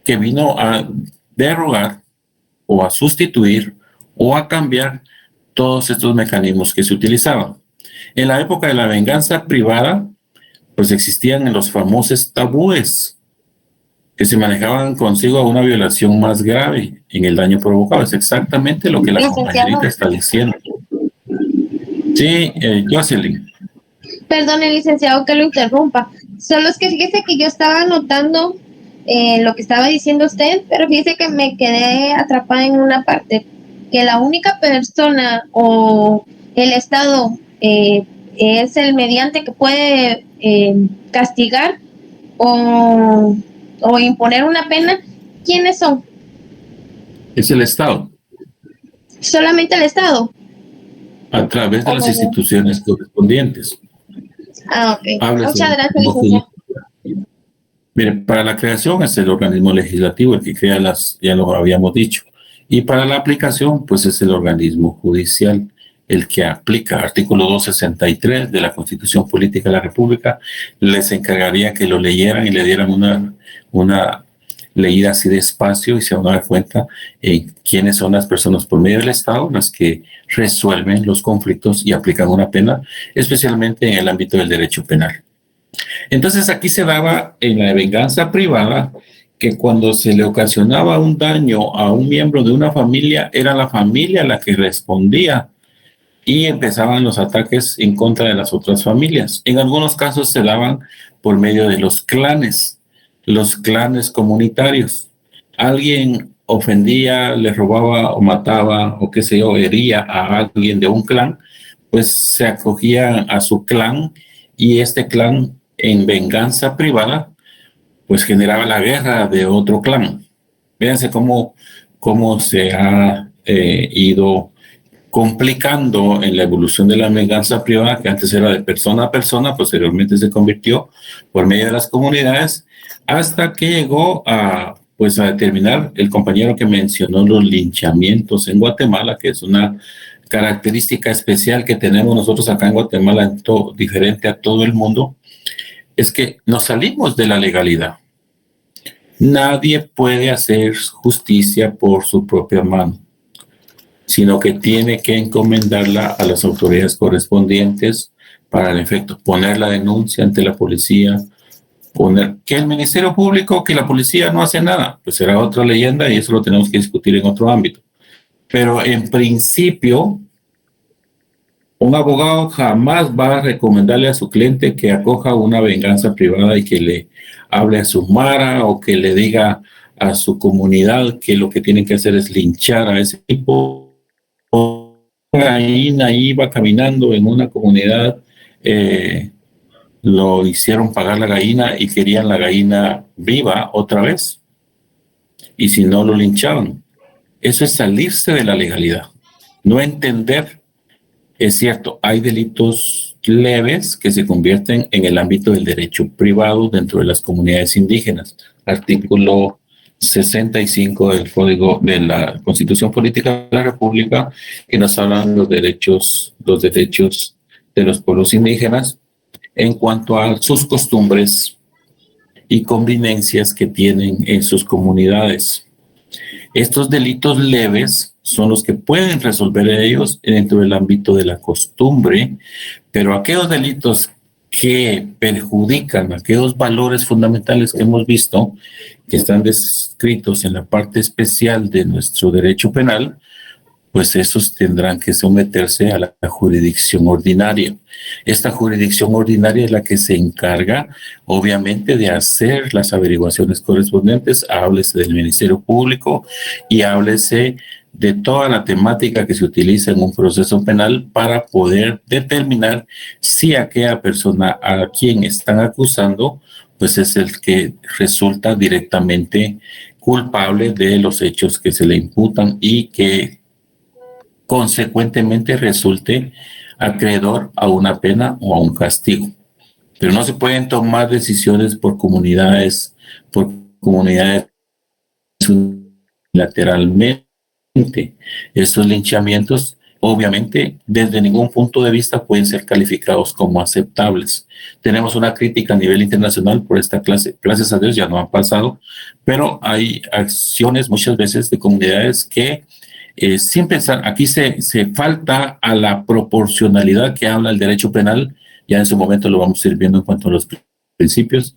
que vino a derogar o a sustituir o a cambiar todos estos mecanismos que se utilizaban. En la época de la venganza privada, pues existían los famosos tabúes que se manejaban consigo a una violación más grave en el daño provocado. Es exactamente lo que la compañerita está diciendo. Sí, Jocelyn. Perdone, licenciado, que lo interrumpa. Solo es que fíjese que yo estaba anotando lo que estaba diciendo usted, pero fíjese que me quedé atrapada en una parte, que la única persona o el Estado es el mediante que puede castigar o imponer una pena. ¿Quiénes son? Es el Estado. ¿Solamente el Estado? A través de las instituciones correspondientes. Ah, ok. Háblese Muchas gracias, licenciado. Mire, para la creación es el organismo legislativo el que crea ya lo habíamos dicho. Y para la aplicación, pues es el organismo judicial el que aplica. Artículo 263 de la Constitución Política de la República, les encargaría que lo leyeran y le dieran una leída así despacio y se van a dar cuenta quiénes son las personas por medio del Estado las que resuelven los conflictos y aplican una pena, especialmente en el ámbito del derecho penal. Entonces aquí se daba en la venganza privada que cuando se le ocasionaba un daño a un miembro de una familia, era la familia la que respondía y empezaban los ataques en contra de las otras familias. En algunos casos se daban por medio de los clanes comunitarios. Alguien ofendía, le robaba o mataba o qué sé yo, hería a alguien de un clan, pues se acogía a su clan y este clan en venganza privada pues generaba la guerra de otro clan. Fíjense cómo se ha ido complicando en la evolución de la venganza privada, que antes era de persona a persona, posteriormente se convirtió por medio de las comunidades, hasta que llegó a determinar el compañero que mencionó los linchamientos en Guatemala, que es una característica especial que tenemos nosotros acá en Guatemala, diferente a todo el mundo, es que nos salimos de la legalidad. Nadie puede hacer justicia por su propia mano, sino que tiene que encomendarla a las autoridades correspondientes para, en efecto, poner la denuncia ante la policía, poner que el Ministerio Público, que la policía no hace nada, pues será otra leyenda y eso lo tenemos que discutir en otro ámbito. Pero en principio, un abogado jamás va a recomendarle a su cliente que acoja una venganza privada y que le hable a su mara o que le diga a su comunidad que lo que tienen que hacer es linchar a ese tipo. Una gallina iba caminando en una comunidad, lo hicieron pagar la gallina y querían la gallina viva otra vez. Y si no, lo linchaban. Eso es salirse de la legalidad, no entender. Es cierto, hay delitos leves que se convierten en el ámbito del derecho privado dentro de las comunidades indígenas. Artículo 65 del Código de la Constitución Política de la República, que nos hablan los derechos de los pueblos indígenas en cuanto a sus costumbres y convivencias que tienen en sus comunidades. Estos delitos leves son los que pueden resolver ellos dentro del ámbito de la costumbre, pero aquellos delitos que perjudican aquellos valores fundamentales que hemos visto, que están descritos en la parte especial de nuestro derecho penal, pues esos tendrán que someterse a la jurisdicción ordinaria. Esta jurisdicción ordinaria es la que se encarga, obviamente, de hacer las averiguaciones correspondientes, háblese del Ministerio Público y háblese de toda la temática que se utiliza en un proceso penal para poder determinar si aquella persona a quien están acusando, pues es el que resulta directamente culpable de los hechos que se le imputan y que consecuentemente resulte acreedor a una pena o a un castigo. Pero no se pueden tomar decisiones por comunidades unilateralmente. Estos linchamientos, obviamente, desde ningún punto de vista pueden ser calificados como aceptables. Tenemos una crítica a nivel internacional por esta clase. Gracias a Dios ya no ha pasado, pero hay acciones muchas veces de comunidades que sin pensar, aquí se falta a la proporcionalidad que habla el derecho penal, ya en su momento lo vamos a ir viendo en cuanto a los principios,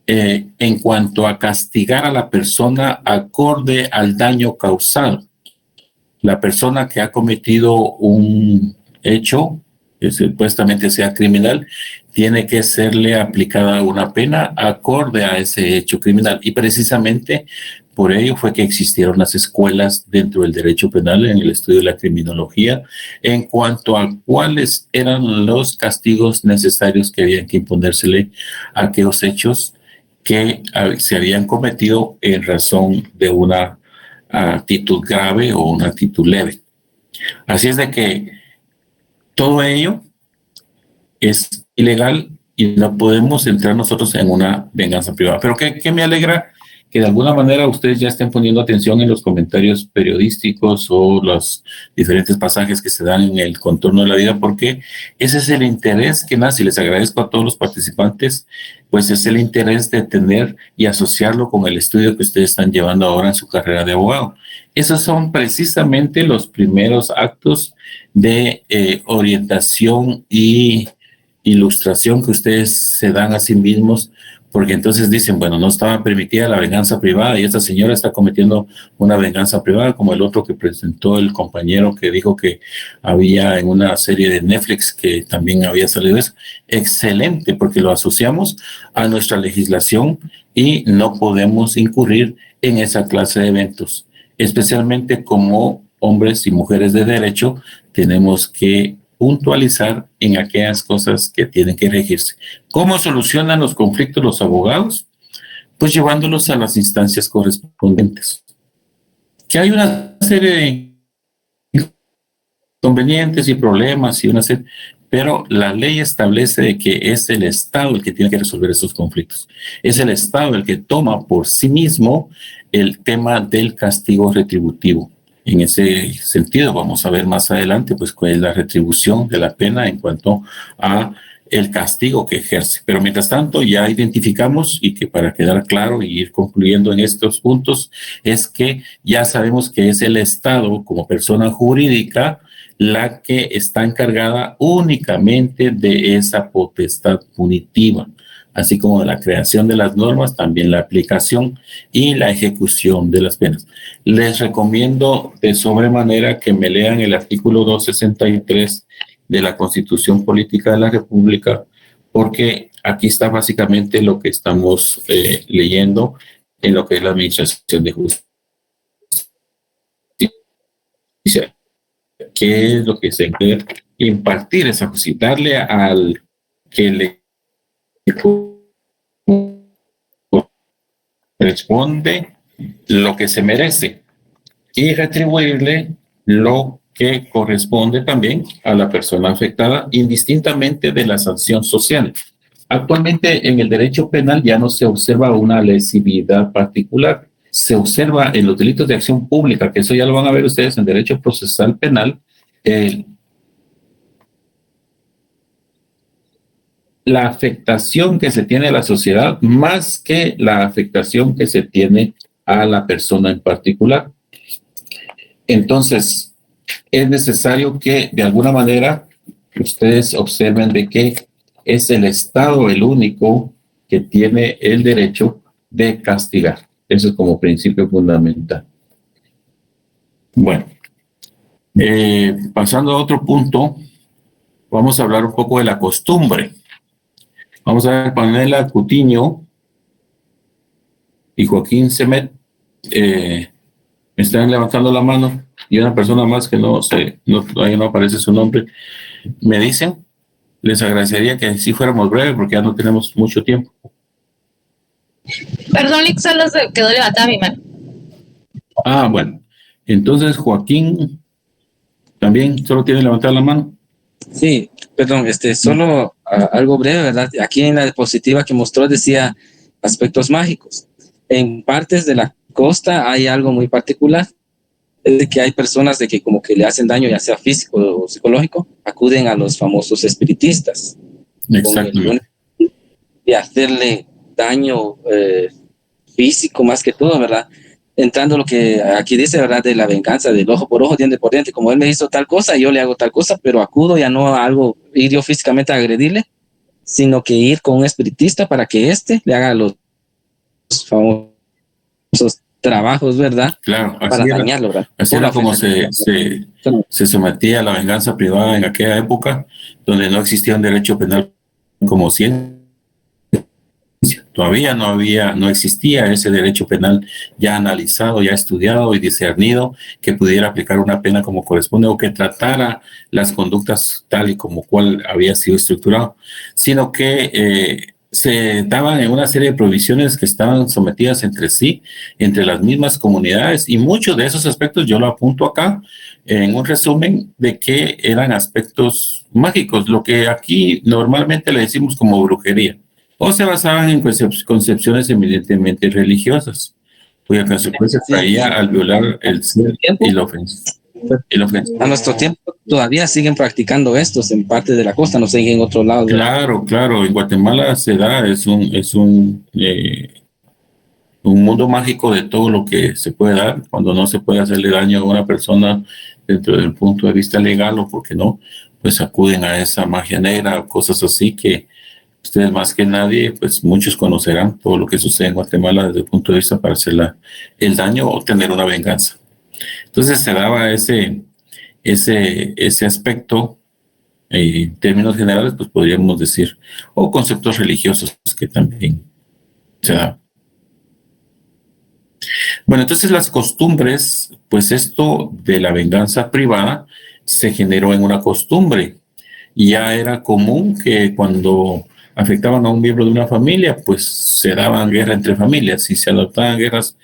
en cuanto a castigar a la persona acorde al daño causado. La persona que ha cometido un hecho que supuestamente sea criminal, tiene que serle aplicada una pena acorde a ese hecho criminal. Y precisamente por ello fue que existieron las escuelas dentro del derecho penal en el estudio de la criminología en cuanto a cuáles eran los castigos necesarios que habían que imponérsele a aquellos hechos que se habían cometido en razón de una actitud grave o una actitud leve. Así es de que todo ello es ilegal y no podemos entrar nosotros en una venganza privada. Pero ¿qué me alegra? que de alguna manera ustedes ya estén poniendo atención en los comentarios periodísticos o los diferentes pasajes que se dan en el contorno de la vida, porque ese es el interés que nace. Y les agradezco a todos los participantes, pues es el interés de tener y asociarlo con el estudio que ustedes están llevando ahora en su carrera de abogado. Esos son precisamente los primeros actos de orientación y ilustración que ustedes se dan a sí mismos, porque entonces dicen, bueno, no estaba permitida la venganza privada y esta señora está cometiendo una venganza privada, como el otro que presentó el compañero que dijo que había en una serie de Netflix que también había salido eso. Excelente, porque lo asociamos a nuestra legislación y no podemos incurrir en esa clase de eventos, especialmente como hombres y mujeres de derecho. Tenemos que puntualizar en aquellas cosas que tienen que regirse. ¿Cómo solucionan los conflictos los abogados? Pues llevándolos a las instancias correspondientes. Que hay una serie de inconvenientes y problemas y una serie, pero la ley establece de que es el Estado el que tiene que resolver esos conflictos. Es el Estado el que toma por sí mismo el tema del castigo retributivo. En ese sentido, vamos a ver más adelante, pues, cuál es la retribución de la pena en cuanto a el castigo que ejerce. Pero mientras tanto, ya identificamos, y que para quedar claro y ir concluyendo en estos puntos, es que ya sabemos que es el Estado, como persona jurídica, la que está encargada únicamente de esa potestad punitiva, así como de la creación de las normas, también la aplicación y la ejecución de las penas. Les recomiendo de sobremanera que me lean el artículo 263 de la Constitución Política de la República, porque aquí está básicamente lo que estamos leyendo en lo que es la Administración de Justicia. ¿Qué es lo que se quiere impartir esa justicia? Darle al que le responde lo que se merece y retribuirle lo que corresponde también a la persona afectada, indistintamente de la sanción social. Actualmente en el derecho penal ya no se observa una lesividad particular, se observa en los delitos de acción pública, que eso ya lo van a ver ustedes en derecho procesal penal, la afectación que se tiene a la sociedad más que la afectación que se tiene a la persona en particular. Entonces, es necesario que de alguna manera ustedes observen de que es el Estado el único que tiene el derecho de castigar. Eso es como principio fundamental. Bueno, pasando a otro punto, vamos a hablar un poco de la costumbre. Vamos a ver, Pamela Cutiño y Joaquín Semet me están levantando la mano, y una persona más que todavía no aparece su nombre. Me dicen, les agradecería que si fuéramos breves porque ya no tenemos mucho tiempo. Perdón, Lick, solo se quedó levantada mi mano. Ah, bueno. Entonces, Joaquín también solo tiene levantar la mano. Sí, perdón, solo algo breve, ¿verdad? Aquí en la diapositiva que mostró decía aspectos mágicos. En partes de la costa hay algo muy particular, es de que hay personas de que como que le hacen daño, ya sea físico o psicológico, acuden a los famosos espiritistas. Exacto. Y hacerle daño físico más que todo, ¿verdad? Entrando lo que aquí dice, ¿verdad? De la venganza, del ojo por ojo, diente por diente, como él me hizo tal cosa, yo le hago tal cosa, pero acudo ya no a algo, ir yo físicamente a agredirle, sino que ir con un espiritista para que le haga los famosos trabajos, ¿verdad? Claro, para dañarlo, ¿verdad? Así era como se sometía a la venganza privada en aquella época, donde no existía un derecho penal como ciencia. Todavía no existía ese derecho penal ya analizado, ya estudiado y discernido, que pudiera aplicar una pena como corresponde o que tratara las conductas tal y como cual había sido estructurado, sino que se daban en una serie de provisiones que estaban sometidas entre sí, entre las mismas comunidades, y muchos de esos aspectos yo lo apunto acá en un resumen de que eran aspectos mágicos, lo que aquí normalmente le decimos como brujería, o se basaban en concepciones eminentemente religiosas. cuya consecuencia traía al violar el ser y la ofensa. A nuestro tiempo todavía siguen practicando estos en parte de la costa, no sé en otros lados. Claro, claro, en Guatemala se da, es un mundo mágico de todo lo que se puede dar, cuando no se puede hacerle daño a una persona dentro del punto de vista legal o porque no, pues acuden a esa magia negra, cosas así que ustedes más que nadie, pues muchos conocerán todo lo que sucede en Guatemala desde el punto de vista para hacer el daño o tener una venganza. Entonces se daba ese aspecto, en términos generales, pues podríamos decir, o conceptos religiosos que también se daban. Bueno, entonces las costumbres, pues esto de la venganza privada se generó en una costumbre. Ya era común que cuando afectaban a un miembro de una familia, pues se daban guerra entre familias. Si se adoptaban guerras,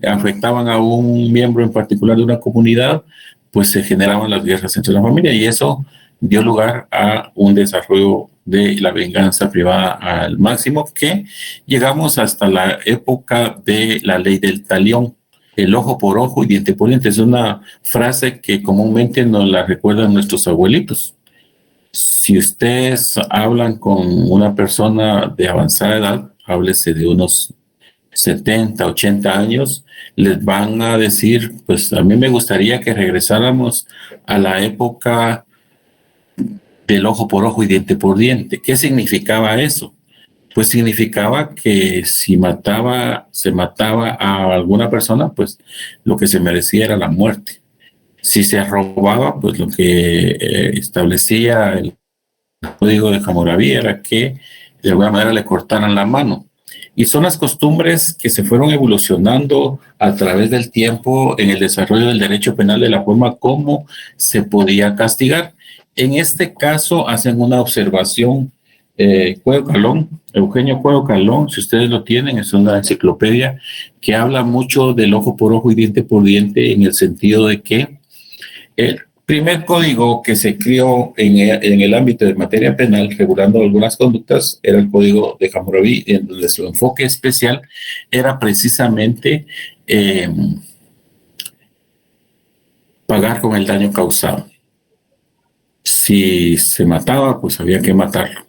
afectaban a un miembro en particular de una comunidad, pues se generaban las guerras entre la familia y eso dio lugar a un desarrollo de la venganza privada al máximo que llegamos hasta la época de la ley del talión, el ojo por ojo y diente por diente. Es una frase que comúnmente nos la recuerdan nuestros abuelitos. Si ustedes hablan con una persona de avanzada edad, háblese de unos 70, 80 años, les van a decir, pues a mí me gustaría que regresáramos a la época del ojo por ojo y diente por diente. ¿Qué significaba eso? Pues significaba que si se mataba a alguna persona, pues lo que se merecía era la muerte. Si se robaba, pues lo que establecía el código de Hammurabi era que de alguna manera le cortaran la mano. Y son las costumbres que se fueron evolucionando a través del tiempo en el desarrollo del derecho penal de la forma como se podía castigar. En este caso hacen una observación, Cuevo Calón, Eugenio Cuevo Calón, si ustedes lo tienen, es una enciclopedia que habla mucho del ojo por ojo y diente por diente en el sentido de que el primer código que se creó en el ámbito de materia penal regulando algunas conductas era el código de Hammurabi, en donde su enfoque especial era precisamente pagar con el daño causado. Si se mataba, pues había que matarlo.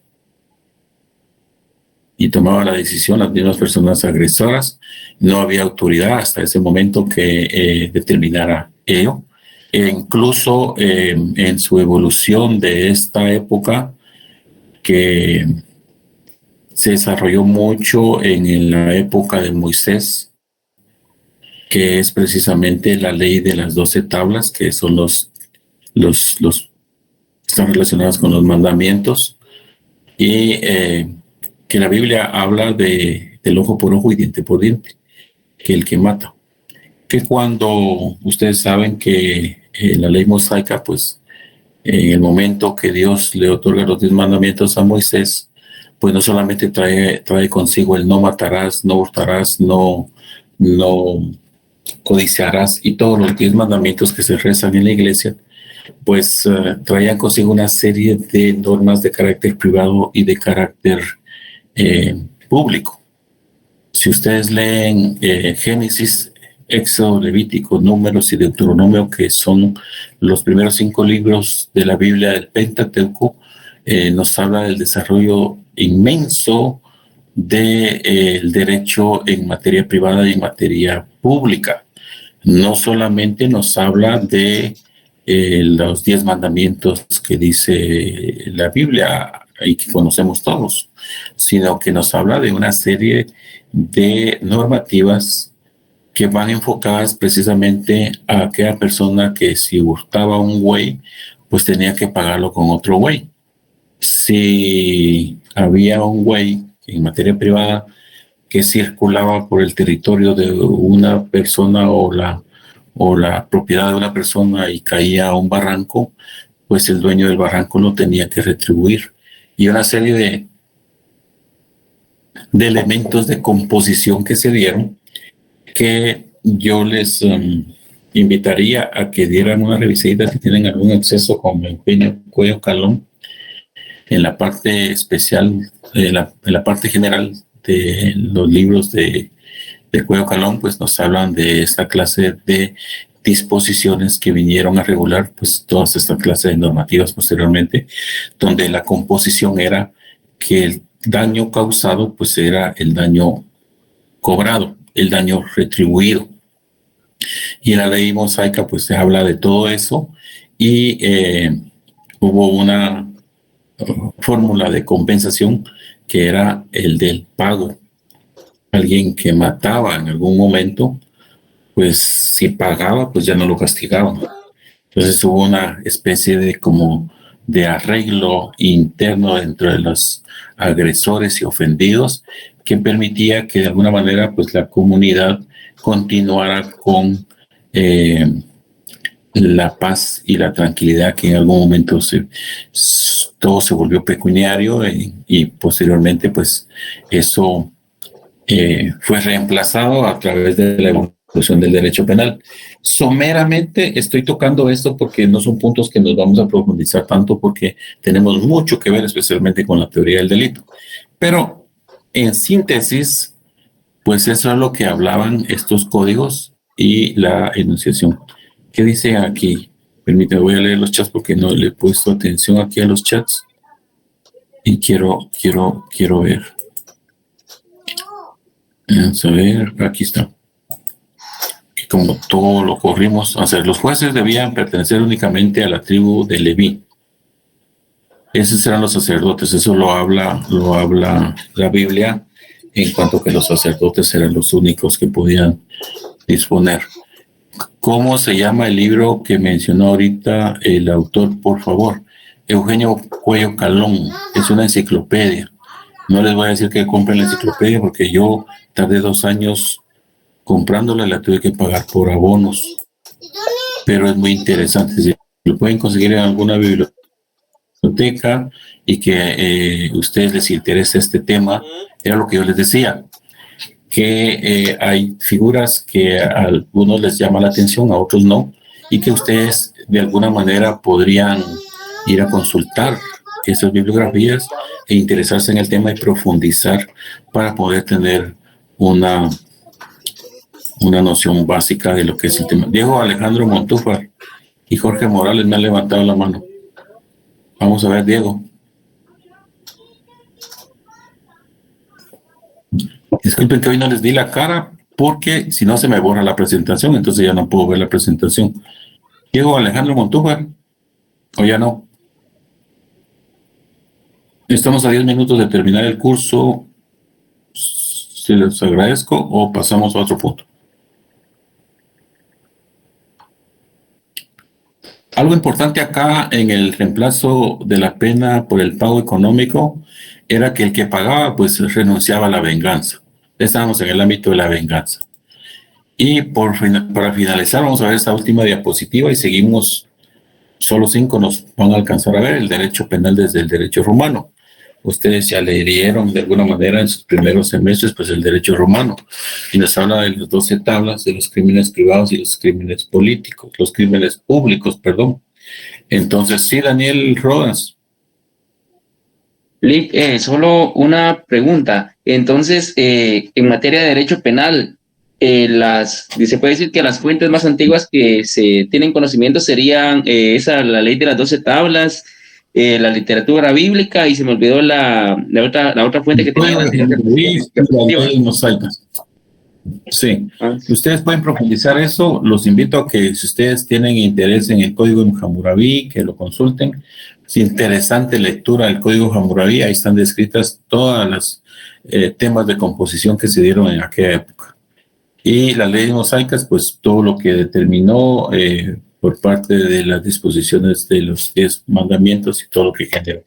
Y tomaba la decisión las mismas personas agresoras. No había autoridad hasta ese momento que determinara ello. E incluso en su evolución de esta época, que se desarrolló mucho en la época de Moisés, que es precisamente la ley de las 12 tablas, que son están relacionadas con los mandamientos, y que la Biblia habla del ojo por ojo y diente por diente, que el que mata. Que cuando ustedes saben que la ley mosaica, pues en el momento que Dios le otorga los 10 mandamientos a Moisés, pues no solamente trae consigo el no matarás, no hurtarás, no codiciarás y todos los 10 mandamientos que se rezan en la iglesia, pues traían consigo una serie de normas de carácter privado y de carácter público. Si ustedes leen Génesis, Éxodo, Levítico, Números y Deuteronomio, que son los primeros 5 libros de la Biblia del Pentateuco, nos habla del desarrollo inmenso del derecho en materia privada y en materia pública. No solamente nos habla de los 10 mandamientos que dice la Biblia y que conocemos todos, sino que nos habla de una serie de normativas que van enfocadas precisamente a aquella persona que si hurtaba un buey, pues tenía que pagarlo con otro buey. Si había un buey en materia privada que circulaba por el territorio de una persona o la propiedad de una persona y caía a un barranco, pues el dueño del barranco lo tenía que retribuir. Y una serie de elementos de composición que se dieron, que yo les invitaría a que dieran una revisadita si tienen algún acceso con Eugenio Cuevo Calón en la parte especial, en la parte general de los libros de de Cuello Calón, pues nos hablan de esta clase de disposiciones que vinieron a regular pues todas estas clases de normativas posteriormente, donde la composición era que el daño causado pues era el daño cobrado, el daño retribuido. Y en la ley mosaica pues se habla de todo eso y hubo una fórmula de compensación que era el del pago. Alguien que mataba en algún momento, pues si pagaba, pues ya no lo castigaban. Entonces hubo una especie de como de arreglo interno entre los agresores y ofendidos que permitía que de alguna manera pues la comunidad continuara con la paz y la tranquilidad que en algún momento todo se volvió pecuniario y posteriormente pues eso fue reemplazado a través de la evolución del derecho penal. Someramente estoy tocando esto porque no son puntos que nos vamos a profundizar tanto porque tenemos mucho que ver especialmente con la teoría del delito. Pero en síntesis, pues eso es lo que hablaban estos códigos y la enunciación. ¿Qué dice aquí? Permítame, voy a leer los chats porque no le he puesto atención aquí a los chats y quiero ver. Vamos a ver, aquí está. Y como todo lo corrimos a hacer, los jueces debían pertenecer únicamente a la tribu de Leví. Esos eran los sacerdotes, eso lo habla la Biblia, en cuanto que los sacerdotes eran los únicos que podían disponer. ¿Cómo se llama el libro que mencionó ahorita el autor, por favor? Eugenio Cuello Calón, es una enciclopedia. No les voy a decir que compren la enciclopedia porque yo tardé 2 años comprándola y la tuve que pagar por abonos. Pero es muy interesante. Si lo pueden conseguir en alguna biblioteca y que a ustedes les interese este tema, era lo que yo les decía, que hay figuras que a algunos les llama la atención, a otros no, y que ustedes de alguna manera podrían ir a consultar esas bibliografías e interesarse en el tema y profundizar para poder tener una noción básica de lo que es el tema. Diego Alejandro Montúfar y Jorge Morales me han levantado la mano. Vamos a ver, Diego. Disculpen que hoy no les di la cara porque si no se me borra la presentación, entonces ya no puedo ver la presentación. Diego Alejandro Montúfar, o ya no. Estamos a 10 minutos de terminar el curso. Si les agradezco o pasamos a otro punto. Algo importante acá en el reemplazo de la pena por el pago económico era que el que pagaba pues renunciaba a la venganza. Estábamos en el ámbito de la venganza. Y para finalizar vamos a ver esta última diapositiva y seguimos, solo 5 nos van a alcanzar a ver el derecho penal desde el derecho romano. Ustedes ya leyeron de alguna manera en sus primeros semestres pues el derecho romano y nos habla de las 12 tablas de los crímenes privados y los crímenes políticos, los crímenes públicos, perdón. Entonces, sí, Daniel Rodas. Lick, solo una pregunta. Entonces, en materia de derecho penal, se puede decir que las fuentes más antiguas que se tienen conocimiento serían la ley de las 12 tablas, la literatura bíblica, y se me olvidó la otra fuente que tenía. Sí, ustedes pueden profundizar eso. Los invito a que si ustedes tienen interés en el Código de Hammurabi, que lo consulten. Es interesante lectura del Código Hammurabi, ahí están descritas todas las temas de composición que se dieron en aquella época. Y las leyes mosaicas, pues todo lo que determinó por parte de las disposiciones de los 10 mandamientos y todo lo que generó.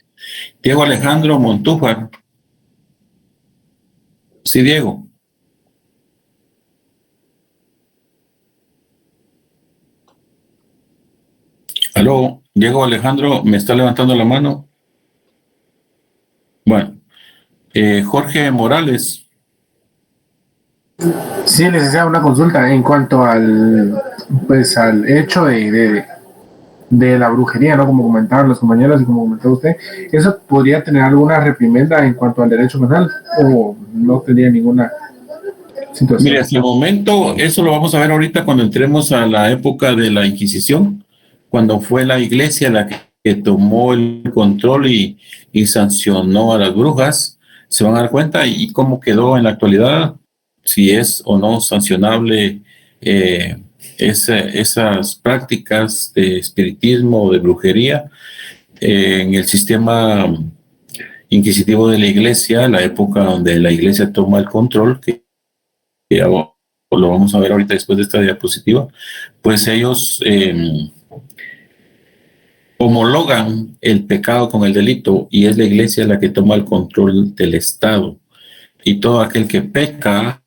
Diego Alejandro Montúfar. Sí, Diego. Aló, Diego Alejandro, ¿me está levantando la mano? Bueno, Jorge Morales. Sí, licenciado, una consulta en cuanto al hecho de la brujería, ¿no? Como comentaban los compañeros y como comentó usted, ¿eso podría tener alguna reprimenda en cuanto al derecho penal o no tendría ninguna? situación. Mire, hasta el momento, eso lo vamos a ver ahorita cuando entremos a la época de la Inquisición, cuando fue la iglesia la que tomó el control y sancionó a las brujas. Se van a dar cuenta y cómo quedó en la actualidad, si es o no sancionable esas prácticas de espiritismo o de brujería en el sistema inquisitivo de la iglesia, la época donde la iglesia toma el control, que lo vamos a ver ahorita después de esta diapositiva. Pues ellos homologan el pecado con el delito y es la iglesia la que toma el control del Estado, y todo aquel que peca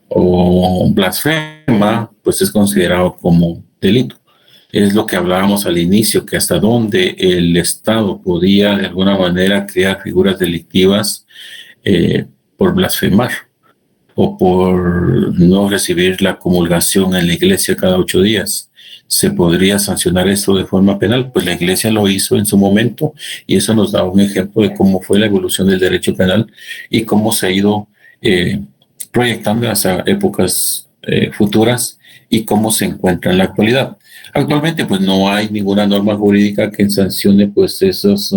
o blasfema pues es considerado como delito. Es lo que hablábamos al inicio, que hasta dónde el Estado podía de alguna manera crear figuras delictivas por blasfemar o por no recibir la comulgación en la iglesia cada 8 días. ¿Se podría sancionar eso de forma penal? Pues la iglesia lo hizo en su momento, y eso nos da un ejemplo de cómo fue la evolución del derecho penal y cómo se ha ido proyectando hacia épocas futuras y cómo se encuentra en la actualidad. Actualmente pues no hay ninguna norma jurídica que sancione pues esos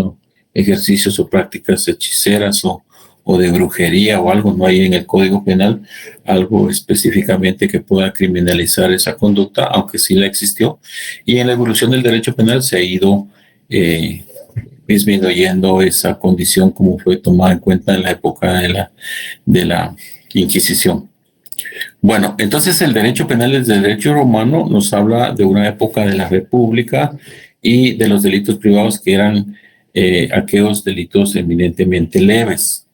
ejercicios o prácticas hechiceras o de brujería o algo. No hay en el Código Penal algo específicamente que pueda criminalizar esa conducta, aunque sí la existió. Y en la evolución del derecho penal se ha ido disminuyendo esa condición, como fue tomada en cuenta en la época de la Inquisición. Bueno, entonces el derecho penal desde el derecho romano nos habla de una época de la República y de los delitos privados que eran aquellos delitos eminentemente leves,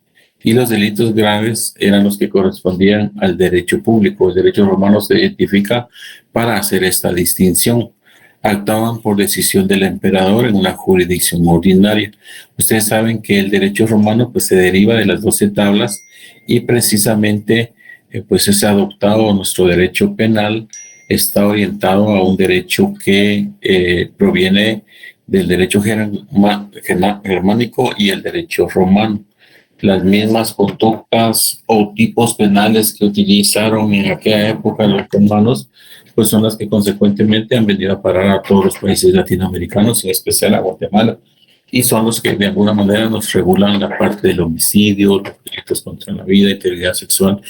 y los delitos graves eran los que correspondían al derecho público. El derecho romano se identifica para hacer esta distinción. Actuaban por decisión del emperador en una jurisdicción ordinaria. Ustedes saben que el derecho romano pues se deriva de las 12 tablas, y precisamente pues ese adoptado nuestro derecho penal está orientado a un derecho que proviene del derecho germánico y el derecho romano. Las mismas conductas o tipos penales que utilizaron en aquella época los romanos, pues son las que consecuentemente han venido a parar a todos los países latinoamericanos, en especial a Guatemala, y son los que de alguna manera nos regulan la parte del homicidio, los delitos contra la vida, integridad sexual,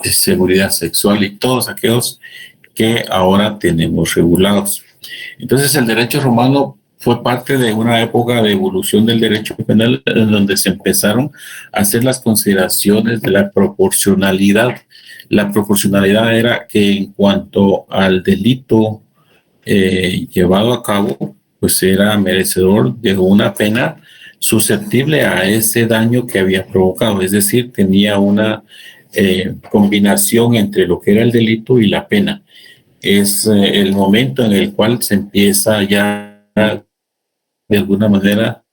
seguridad sexual y todos aquellos que ahora tenemos regulados. Entonces el derecho romano fue parte de una época de evolución del derecho penal en donde se empezaron a hacer las consideraciones de la proporcionalidad. La proporcionalidad era que en cuanto al delito llevado a cabo, pues era merecedor de una pena susceptible a ese daño que había provocado. Es decir, tenía una combinación entre lo que era el delito y la pena. Es el momento en el cual se empieza ya de alguna manera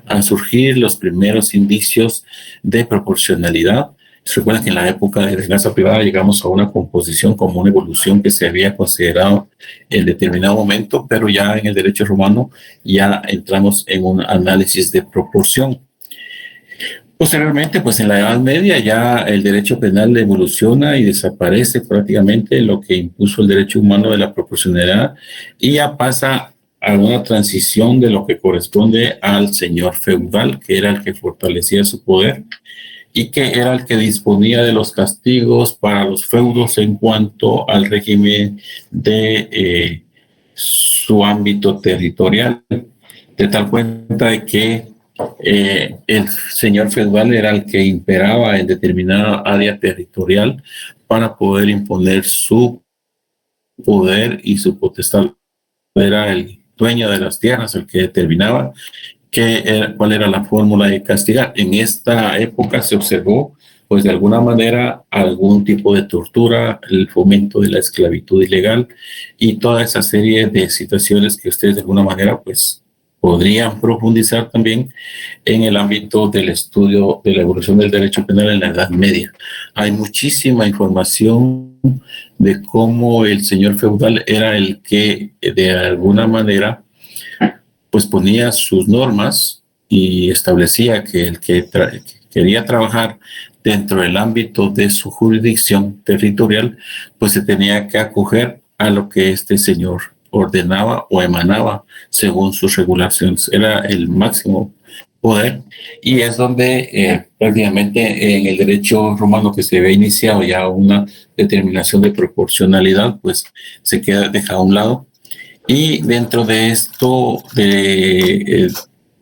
a surgir los primeros indicios de proporcionalidad. Recuerden que en la época de venganza privada llegamos a una composición como una evolución que se había considerado en determinado momento, pero ya en el derecho romano ya entramos en un análisis de proporción. Posteriormente, pues en la Edad Media ya el derecho penal evoluciona y desaparece prácticamente lo que impuso el derecho humano de la proporcionalidad, y ya pasa a una transición de lo que corresponde al señor feudal, que era el que fortalecía su poder y que era el que disponía de los castigos para los feudos en cuanto al régimen de su ámbito territorial, de tal cuenta de que el señor feudal era el que imperaba en determinada área territorial para poder imponer su poder y su potestad. Era el dueño de las tierras el que determinaba cuál era la fórmula de castigar. En esta época se observó, pues de alguna manera, algún tipo de tortura, el fomento de la esclavitud ilegal y toda esa serie de situaciones que ustedes de alguna manera, pues, podrían profundizar también en el ámbito del estudio de la evolución del derecho penal en la Edad Media. Hay muchísima información de cómo el señor feudal era el que de alguna manera pues ponía sus normas y establecía que el que quería trabajar dentro del ámbito de su jurisdicción territorial, pues se tenía que acoger a lo que este señor ordenaba o emanaba según sus regulaciones. Era el máximo poder, y es donde prácticamente en el derecho romano que se había iniciado ya una determinación de proporcionalidad, pues se deja a un lado. Y dentro de esto, de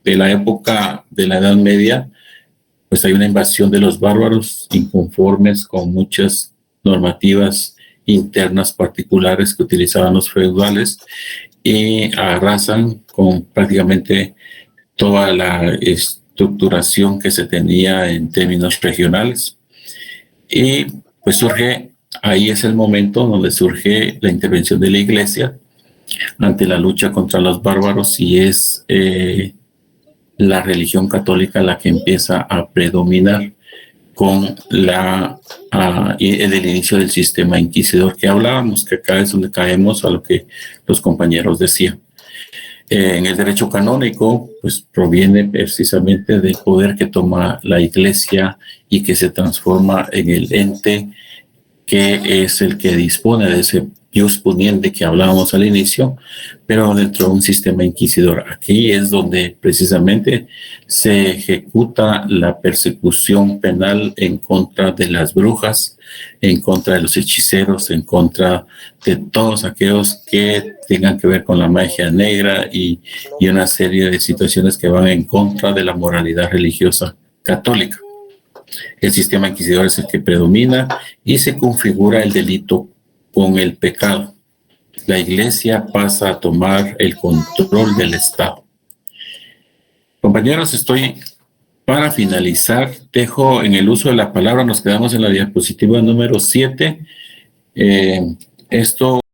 la época de la Edad Media, pues hay una invasión de los bárbaros inconformes con muchas normativas internas particulares que utilizaban los feudales, y arrasan con prácticamente toda la estructuración que se tenía en términos regionales. Y pues ahí es el momento donde surge la intervención de la Iglesia ante la lucha contra los bárbaros, y es la religión católica la que empieza a predominar con el inicio del sistema inquisidor que hablábamos, que acá es donde caemos a lo que los compañeros decían. En el derecho canónico, pues proviene precisamente del poder que toma la Iglesia y que se transforma en el ente que es el que dispone de ese ius puniendi que hablábamos al inicio, pero dentro de un sistema inquisidor. Aquí es donde precisamente se ejecuta la persecución penal en contra de las brujas, en contra de los hechiceros, en contra de todos aquellos que tengan que ver con la magia negra y una serie de situaciones que van en contra de la moralidad religiosa católica. El sistema inquisidor es el que predomina y se configura el delito con el pecado. La Iglesia pasa a tomar el control del Estado. Compañeros, estoy para finalizar. Dejo en el uso de la palabra, nos quedamos en la diapositiva número 7. Esto